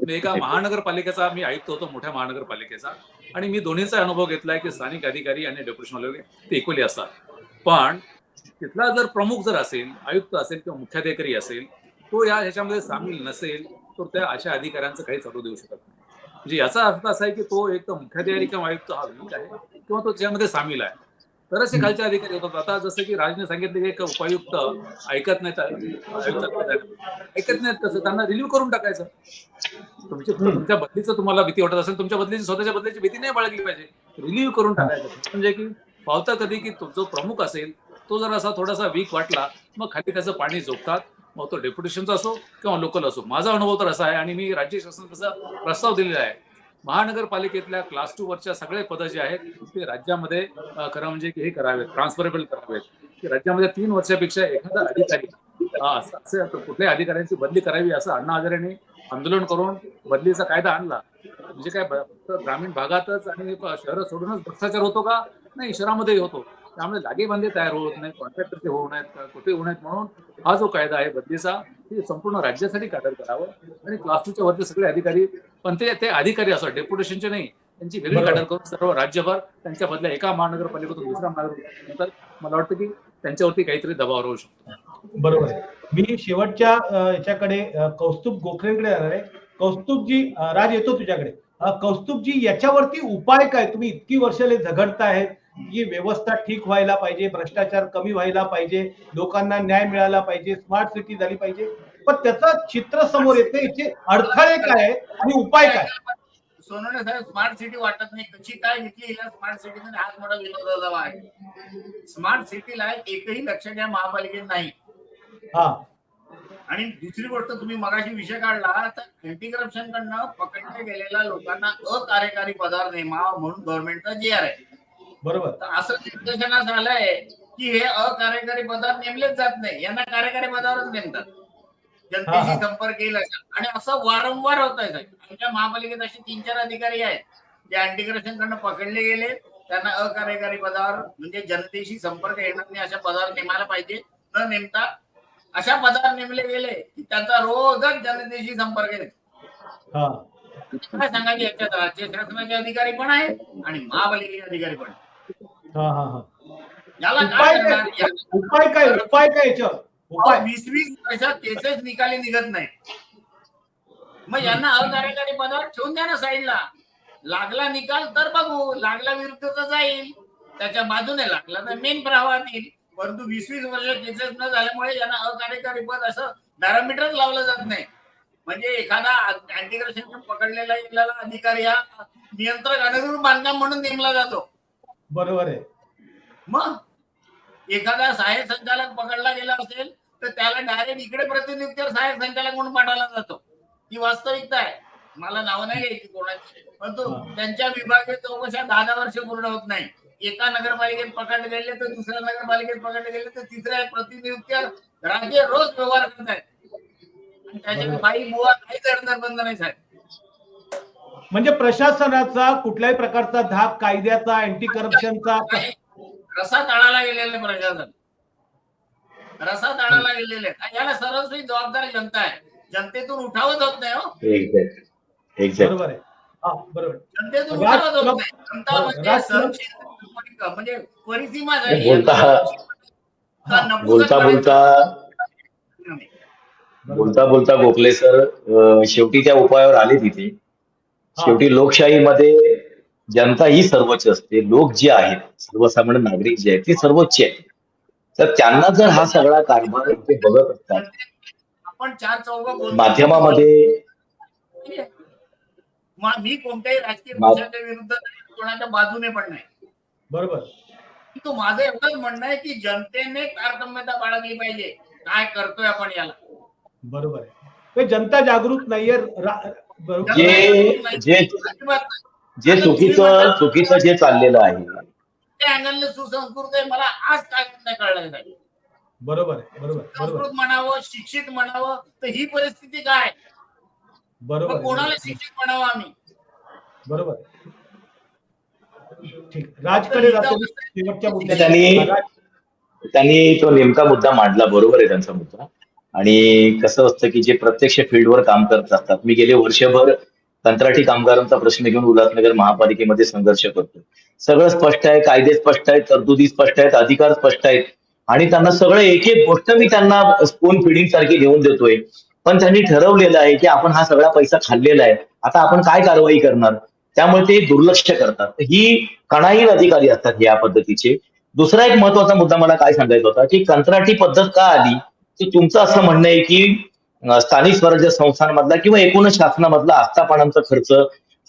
एका महानगरपालिकेचा मी आयुक्त होतो, मोठ्या महानगरपालिकेचा, आणि मी दोन्हीचा अनुभव घेतलाय की स्थानिक अधिकारी आणि डेप्युटेशन वाले ते इक्वली असतात. पण तिथला जर प्रमुख जर असेल, आयुक्त असेल किंवा मुख्याधिकारी असेल, तो ह्याच्यामध्ये सामील नसेल तर त्या अशा अधिकाऱ्यांचं काही चालू देऊ शकत नाही. म्हणजे याचा अर्थ असा आहे की तो एक तर मुख्याधिकारी किंवा आयुक्त हा वीक आहे किंवा तो त्याच्यामध्ये सामील आहे, तरच हे खालचे अधिकारी होतात. आता जसं की राजने सांगितलं की एक उपायुक्त ऐकत नाहीत, कसं त्यांना रिलीव्ह करून टाकायचं. तुमच्या बदलीचं तुम्हाला भीती वाटत असेल, तुमच्या बदलीची स्वतःच्या बदलीची भीती नाही बाळगली पाहिजे, रिलीव्ह करून टाकायचं. म्हणजे की पावता कधी की जो प्रमुख असेल तो जर असा थोडासा वीक वाटला, मग खाली त्याचं पाणी झोपतात मग तो डेप्युटेशनचा असो किंवा लोकल असो. माझा अनुभव तर असा आहे आणि मी राज्य शासनाचा प्रस्ताव दिलेला आहे. महानगरपालिकेतल्या क्लास 2 वरच्या सगळे पदं जे आहेत ते राज्यामध्ये खरं म्हणजे हे करावेत, ट्रान्सफरेबल करावेत, की राज्यामध्ये 3 वर्षापेक्षा एखादा अधिकारी असं कुठल्याही अधिकाऱ्यांची बदली करावी असं अण्णा हजारेंनी आंदोलन करून बदलीचा कायदा आणला. म्हणजे काय फक्त ग्रामीण भागातच आणि शहरं सोडूनच भ्रष्टाचार होतो का? नाही, शहरामध्येही होतो. त्यामुळे लागेबांधे तयार होत नाहीत, कॉन्ट्रॅक्टरचे होऊ नयेत, कुठे होऊ नयेत म्हणून हा जो कायदा आहे बदलीचा हे संपूर्ण राज्यासाठी कायदा करावं आणि क्लास 2च्या वरचे सगळे अधिकारी, पण ते अधिकारी असं डेप्युटेशनचे नाही, त्यांची वेगळी बरोबर. कायदा करून सर्व राज्यभर त्यांच्या बदल्या एका महानगरपालिकेतून दुसऱ्या महानगरपालिकेनंतर मला वाटतं की त्यांच्यावरती काहीतरी दबाव राहू शकतो. बरोबर आहे. मी शेवटच्या याच्याकडे कौस्तुभ गोखलेंकडे जाणार आहे. कौस्तुभजी, राज येतो तुझ्याकडे. कौस्तुभजी, याच्यावरती उपाय काय? तुम्ही इतकी वर्षाले झगडतायत की व्यवस्था ठीक व्हायला पाहिजे, भ्रष्टाचार कमी व्हायला पाहिजे, लोकांना न्याय मिळाला पाहिजे, स्मार्ट सिटी झाली पाहिजे, पण त्याचं चित्र समोर येते. याचे अडथळे काय आहेत आणि उपाय काय? सोनवणे साहेब, स्मार्ट सिटी वाटत नाही. कशी काय घेतली हिला स्मार्ट सिटी मध्ये? हाच मोठा विरोधाभास आहे. स्मार्ट सिटीला एकही लक्ष द्या महापालिकेत नाही. हा, आणि दुसरी गोष्ट, तुम्ही मगाशी विषय काढला तर अँटी करप्शन कडनं पकडल्या गेलेल्या लोकांना अकार्यकारी पदावर नेमावा म्हणून गव्हर्नमेंटचा GR आहे. बरोबर. तर असं निर्देशनात आलंय की हे अकार्यकारी पदावर नेमलेच जात नाही, यांना कार्यकारी पदावरच नेमतात, जनतेशी संपर्क येईल अशा. आणि असं वारंवार होत आहे साहेब. आमच्या महापालिकेत असे 3-4 अधिकारी आहेत जे अँटी करप्शन कडनं पकडले गेले, त्यांना अकार्यकारी पदावर म्हणजे जनतेशी संपर्क येणार नाही अशा पदावर नेमायला पाहिजे. न नेमता अशा पदावर नेमले गेले की त्यांचा रोजच जनतेशी संपर्क येतो. हा, काय सांगायचे, याच्यात राज्य शासनाचे अधिकारी पण आहेत आणि महापालिकेचे अधिकारी पण आहेत. हा, हा, हा. याला उपाय काय काय? करणार? उपाय काय? उपाय काय याच्यावर? उपाय 20-20 वर्षात केसेस निकाली निघत नाही. मग यांना अकार्यकारी पदावर ठेवून द्या ना साईडला. लागला निकाल तर बघू, लागला विरुद्ध तर जाईल, त्याच्या बाजूने लागला तर मेन प्रवाहात येईल. परंतु 20-20 वर्ष केसेस न झाल्यामुळे यांना अकार्यकारी पद असं पॅरामीटरच लावलं जात नाही. म्हणजे एखादा अँटी करप्शन पकडलेला अधिकारी हा नियंत्रक अनधिकृत बांधकाम म्हणून नेमला जातो. बरोबर आहे. मग एखादा सहाय्यक संचालक पकडला गेला असेल तर त्याला डायरेक्ट इकडे प्रतिनियुक्तीवर सहाय्यक संचालक म्हणून पाठवला जातो. ही वास्तविकता आहे. मला नावं नाही घ्यायची कोणाची, परंतु त्यांच्या विभागीय चौकशा 10 वर्ष पूर्ण होत नाही. एका नगरपालिकेत पकडले गेले तर दुसऱ्या नगरपालिकेत पकडले गेले तर तिसऱ्या प्रतिनियुक्तीवर राज्य रोज व्यवहार करत आहेत. आणि त्याच्यात बाई बुवा काही करणार बंद नाही साहेब. म्हणजे प्रशासनाचा कुठल्याही प्रकारचा धाक, कायद्याचा, अँटी करप्शनचा रसा ताळाला गेलेले प्रशासन, रसा ताळाला गेलेले. याला सर्वस्वी जबाबदार जनता आहे. जनतेतून उठावत होत नाही हो. एक्झॅक्ट. बरोबर आहे. हा, बरोबर. जनतेतून उठावत होत नाही. जनता म्हणजे सहनशीलता म्हणजे परिसीमा झाली. बोलता गोखले सर शेवटी त्या उपायावर आले तिथे. शेवटी लोकशाहीमध्ये जनता ही सर्वोच्च असते. लोक जे आहेत, सर्वसामान्य नागरिक जे आहेत ते सर्वोच्च आहेत. तर त्यांना जर हा सगळा कारभार ते बघत असतात, आपण 4 माध्यमामध्ये मी कोणत्याही राजकीय पक्षाच्या विरुद्ध कोणाच्या बाजूने पण नाही. बरोबर. तो माझं एवढंच म्हणणं आहे की जनतेने तारतम्यता बाळगली पाहिजे. काय करतोय आपण याला? बरोबर आहे. जनता जागृत नाहीये. जे चुकीचं जे चाललेलं आहे त्या अँगलने सुसंस्कृत आहे. मला आज काय नाही कळलं नाही. बरोबर आहे. बरोबर. संस्कृत म्हणावं, शिक्षित म्हणावं, तर ही परिस्थिती काय? बरोबर. कोणाला शिक्षित म्हणावं आम्ही? बरोबर. ठीक. राजकडे जातो शेवटच्या मुद्द्यात. त्यांनी तो नेमका मुद्दा मांडला. बरोबर आहे त्यांचा मुद्दा. आणि कसं असतं की जे प्रत्यक्ष फील्डवर काम करत असतात, मी गेले वर्षभर कंत्राटी कामगारांचा प्रश्न घेऊन उल्हासनगर महापालिकेमध्ये संघर्ष करतो. सगळं स्पष्ट आहे, कायदे स्पष्ट आहेत, तरतुदी स्पष्ट आहेत, अधिकार स्पष्ट आहेत आणि त्यांना सगळं एक एक गोष्ट मी त्यांना स्पून फिडिंग सारखी घेऊन देतोय. पण त्यांनी ठरवलेलं आहे की आपण हा सगळा पैसा खाल्लेला आहे, आता आपण काय कारवाई करणार, त्यामुळे ते दुर्लक्ष करतात. ही कणाहीन अधिकारी असतात या पद्धतीचे. दुसरा एक महत्वाचा मुद्दा मला काय सांगायचा होता की कंत्राटी पद्धत का आली, की तुमचं असं म्हणणं आहे की स्थानिक स्वराज्य संस्थांमधला किंवा एकूणच शासनामधला आस्थापनांचा खर्च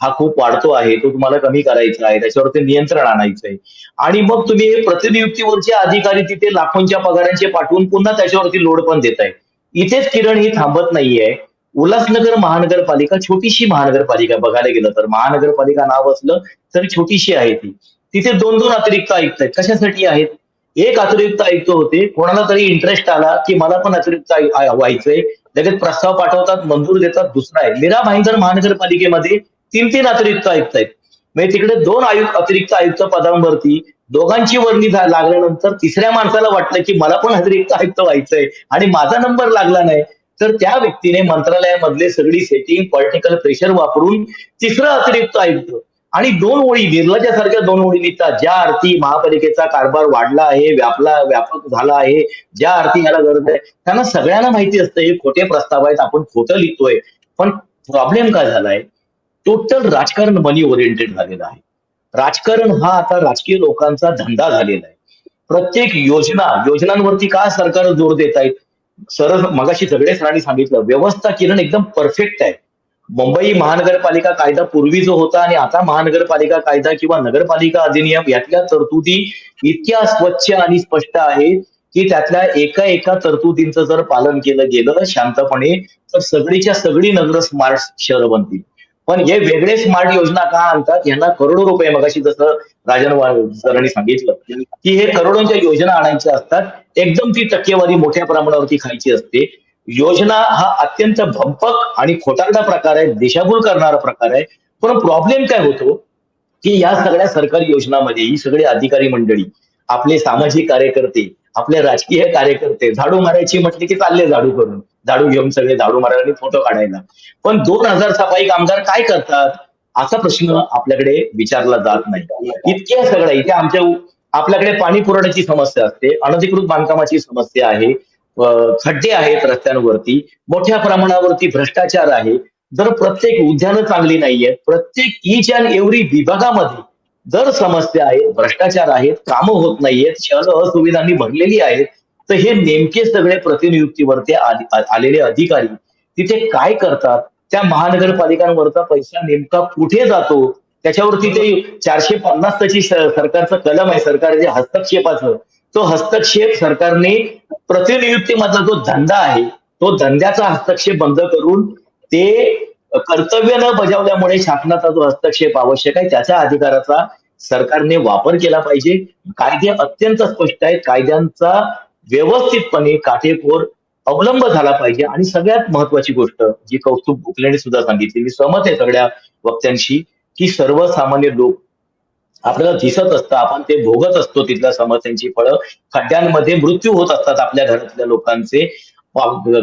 हा खूप वाढतो आहे, तो तुम्हाला कमी करायचा आहे, त्याच्यावरती नियंत्रण आणायचं आहे. आणि मग तुम्ही प्रतिनियुक्तीवरचे अधिकारी तिथे लाखोंच्या पगारांचे पाठवून पुन्हा त्याच्यावरती लोड पण देताय. इथेच किरण ही थांबत नाहीये. उल्हासनगर महानगरपालिका छोटीशी महानगरपालिका बघायला गेलं तर, महानगरपालिका नाव असलं तरी छोटीशी आहे ती. तिथे 2-2 अतिरिक्त आयुक्त आहेत. कशासाठी आहेत? एक अतिरिक्त आयुक्त होते, कोणाला तरी इंटरेस्ट आला की मला पण अतिरिक्त व्हायचंय, लगेच प्रस्ताव पाठवतात, मंजूर देतात. दुसरा आहे मीरा भाईंदर महानगरपालिकेमध्ये 3-3 अतिरिक्त आयुक्त आहेत. म्हणजे तिकडे 2 अतिरिक्त आयुक्त पदांवरती दोघांची वर्णी लागल्यानंतर तिसऱ्या माणसाला वाटलं की मला पण अतिरिक्त आयुक्त व्हायचंय आणि माझा नंबर लागला नाही, तर त्या व्यक्तीने मंत्रालयामधले सगळी सेटिंग पॉलिटिकल प्रेशर वापरून तिसरं अतिरिक्त आयुक्त आणि 2 ओळी निर्लज्यासारख्या 2 ओळी लिहितात, ज्या अर्थी महापालिकेचा कारभार वाढला आहे, व्यापक झाला आहे, ज्या अर्थी याला गरज आहे. त्यांना सगळ्यांना माहिती असतं हे खोटे प्रस्ताव आहेत, आपण खोटं लिहितोय. पण प्रॉब्लेम काय झालाय? टोटल राजकारण मनी ओरिएंटेड झालेलं आहे. राजकारण हा आता राजकीय लोकांचा धंदा झालेला आहे. प्रत्येक योजनांवरती का सरकार जोर देत आहेत? सरळ मगाशी सगळे सरांनी सांगितलं, व्यवस्था किरण एकदम परफेक्ट आहे. मुंबई महानगरपालिका कायदा पूर्वी जो होता आणि आता महानगरपालिका कायदा किंवा नगरपालिका अधिनियम यातल्या तरतुदी इतक्या स्वच्छ आणि स्पष्ट आहेत की त्यातल्या एका तरतुदींचं जर पालन केलं गेलं शांतपणे तर सगळीच्या सगळी नगर स्मार्ट शहरं बनतील. पण हे वेगळे स्मार्ट योजना का आणतात? यांना करोडो रुपये, मगाशी जसं राजन सरांनी सांगितलं की हे करोडोंच्या योजना आणायच्या असतात, एकदम ती टक्केवारी मोठ्या प्रमाणावरती खायची असते. योजना हा अत्यंत भंपक आणि खोटारडा प्रकार आहे, दिशाभूल करणारा प्रकार आहे. पण प्रॉब्लेम काय होतो की या सगळ्या सरकारी योजनांमध्ये ही सगळी अधिकारी मंडळी, आपले सामाजिक कार्यकर्ते, आपले राजकीय कार्यकर्ते झाडू मारायची म्हटले की चालले झाडू घेऊन सगळे झाडू मारायला आणि फोटो काढायला. पण 2000 सफाई कामगार काय करतात असा प्रश्न आपल्याकडे विचारला जात नाही. इतक्या सगळ्या इथे आपल्याकडे पाणी पुरवठ्याची समस्या असते, अनधिकृत बांधकामाची समस्या आहे, खड्डे आहेत रस्त्यांवरती, मोठ्या प्रमाणावरती भ्रष्टाचार आहे. जर प्रत्येक उद्यानं चांगली नाहीयेत, प्रत्येक ईच अँड एव्हरी विभागामध्ये जर समस्या आहेत, भ्रष्टाचार आहेत, कामं होत नाहीयेत, शहरं असुविधांनी भरलेली आहेत, तर हे नेमके सगळे प्रतिनियुक्तीवरती आलेले अधिकारी तिथे काय करतात? त्या महानगरपालिकांवरचा पैसा नेमका कुठे जातो? त्याच्यावरती ते 450ची सरकारचं कलम आहे, सरकारच्या हस्तक्षेपाचं. तो हस्तक्षेप सरकारने प्रतिनियुक्तीमधला जो धंदा आहे तो धंद्याचा हस्तक्षेप बंद करून ते कर्तव्य न बजावल्यामुळे शासनाचा जो हस्तक्षेप आवश्यक आहे त्याच्या अधिकाराचा सरकारने वापर केला पाहिजे. कायदे अत्यंत स्पष्ट आहेत, कायद्यांचा व्यवस्थितपणे काटेकोर अवलंब झाला पाहिजे. आणि सगळ्यात महत्वाची गोष्ट जी कौस्तुभ गोखलेने सुद्धा सांगितली, मी सहमत आहे सगळ्या वक्त्यांशी, की सर्वसामान्य लोक आपल्याला दिसत असतं, आपण ते भोगत असतो तिथल्या समस्यांची फळं. खड्ड्यांमध्ये मृत्यू होत असतात आपल्या घरातल्या लोकांचे,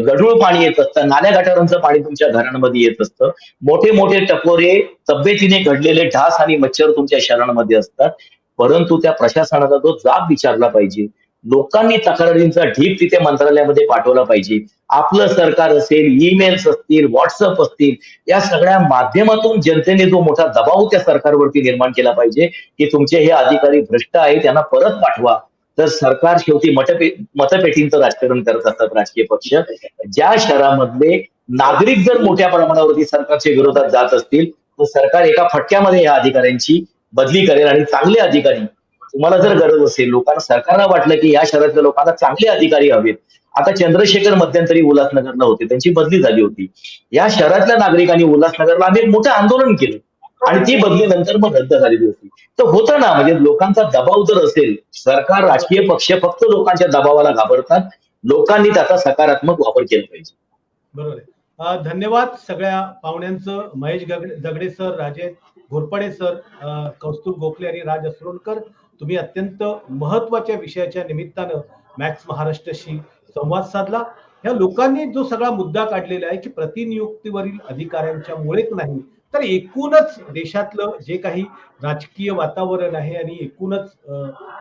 गढूळ पाणी येत असतं, नाल्या गटारांचं पाणी तुमच्या घरांमध्ये येत असतं, मोठे मोठे टपोरे तब्येतीने घडलेले ढास आणि मच्छर तुमच्या शहरांमध्ये असतात. परंतु त्या प्रशासनाचा जो जाब विचारला पाहिजे, लोकांनी तक्रारींचा ढीप तिथे मंत्रालयामध्ये पाठवला पाहिजे. आपलं सरकार असेल, ईमेल्स असतील, व्हॉट्सअप असतील, या सगळ्या माध्यमातून जनतेने जो मोठा दबाव त्या सरकारवरती निर्माण केला पाहिजे की तुमचे हे अधिकारी भ्रष्ट आहेत, त्यांना परत पाठवा. तर सरकार शेवटी मतपेटींचं राजकारण करत असतात राजकीय पक्ष. ज्या शहरामधले नागरिक जर मोठ्या प्रमाणावरती सरकारच्या विरोधात जात असतील तर सरकार एका फटक्यामध्ये या अधिकाऱ्यांची बदली करेल आणि चांगले अधिकारी, तुम्हाला जर गरज असेल, लोकांना सरकारला वाटलं की या शहरातल्या लोकांना चांगले अधिकारी हवेत. आता चंद्रशेखर मध्यंतरी उल्हासनगरला होते, त्यांची बदली झाली होती. या शहरातल्या नागरिकांनी उल्हासनगरला आम्ही एक मोठं आंदोलन केलं आणि ती बदली नंतर मग रद्द झालेली होती. तर होतं ना, म्हणजे लोकांचा दबाव जर असेल, सरकार राजकीय पक्ष फक्त लोकांच्या दबावाला घाबरतात, लोकांनी त्याचा सकारात्मक वापर केला पाहिजे. बरोबर आहे. धन्यवाद सगळ्या पाहुण्यांचं, महेश दगडे सर, राजेश घोरपडे सर, कौस्तुभ गोखले आणि राज असरोलकर. तुम्ही अत्यंत महत्वाच्या विषयाच्या निमित्तानं मॅक्स महाराष्ट्राशी संवाद साधला. या लोकांनी जो सगळा मुद्दा काढलेला आहे की प्रतिनियुक्तीवरील अधिकाऱ्यांच्या मुळेच नाही तर एकूणच देशातलं जे काही राजकीय वातावरण आहे आणि एकूणच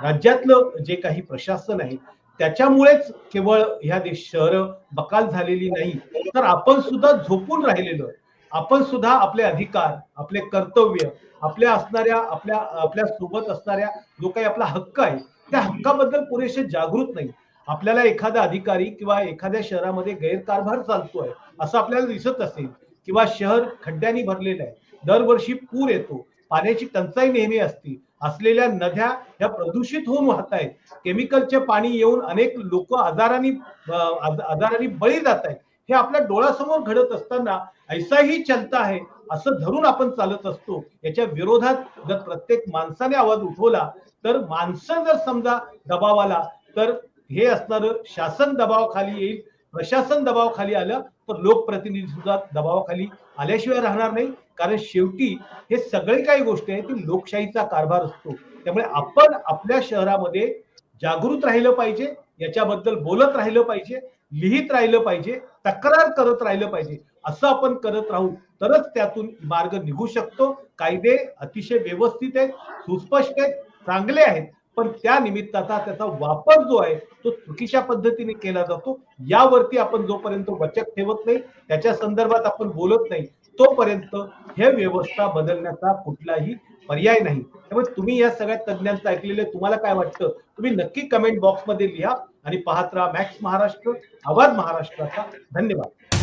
राज्यातलं जे काही प्रशासन आहे त्याच्यामुळेच केवळ ह्या शहर बकाल झालेली नाही, तर आपण सुद्धा झोपून राहिलेलो, आपण सुद्धा आपले अधिकार, आपले कर्तव्य, आपल्या सोबत असणाऱ्या जो काही आपला हक्क आहे त्या हक्काबद्दल पुरेसे जागृत नाही. आपल्याला एखादा अधिकारी किंवा एखाद्या शहरामध्ये गैरकारभार चालतोय असं आपल्याला दिसत असेल किंवा शहर खड्ड्यांनी भरलेलं आहे, दरवर्षी पूर येतो, पाण्याची टंचाई नेहमी असते, असलेल्या नद्या ह्या प्रदूषित होऊन वाहत आहेत, केमिकलचे पाणी येऊन अनेक लोक आजारांनी बळी जात आहेत, हे आपल्या डोळ्यासमोर घडत असताना ऐसा ही चलता है असं धरून आपण चालत असतो. याच्या विरोधात जर प्रत्येक माणसाने आवाज उठवला, तर माणसं जर समजा दबाव आला, तर हे असणार शासन दबावाखाली येईल, प्रशासन दबावाखाली आलं तर लोकप्रतिनिधी सुद्धा दबावाखाली आल्याशिवाय राहणार नाही. कारण शेवटी हे सगळे काही गोष्टी आहेत ती लोकशाहीचा कारभार असतो. त्यामुळे आपण आपल्या शहरामध्ये जागृत राहिलं पाहिजे, याच्याबद्दल बोलत राहिलं पाहिजे, लिहित राहिलं पाहिजे, तक्रार करत राहिलं पाहिजे. असं आपण करत राहू तरच त्यातून मार्ग निघू शकतो. कायदे अतिशय व्यवस्थित आहेत, सुस्पष्ट आहेत, चांगले आहेत, पण त्या निमित्ताचा त्याचा वापर जो आहे तो चुकीच्या पद्धतीने केला जातो. यावरती आपण जोपर्यंत वचक ठेवत नाही, त्याच्या संदर्भात आपण बोलत नाही, तोपर्यंत हे व्यवस्था बदलण्याचा कुठलाही पर्याय नाही. त्यामुळे तुम्ही या सगळ्या तज्ञांचं ऐकलेलं तुम्हाला काय वाटतं तुम्ही नक्की कमेंट बॉक्समध्ये लिहा आणि पाहत राहा मॅक्स महाराष्ट्र, आवाज महाराष्ट्राचा. धन्यवाद.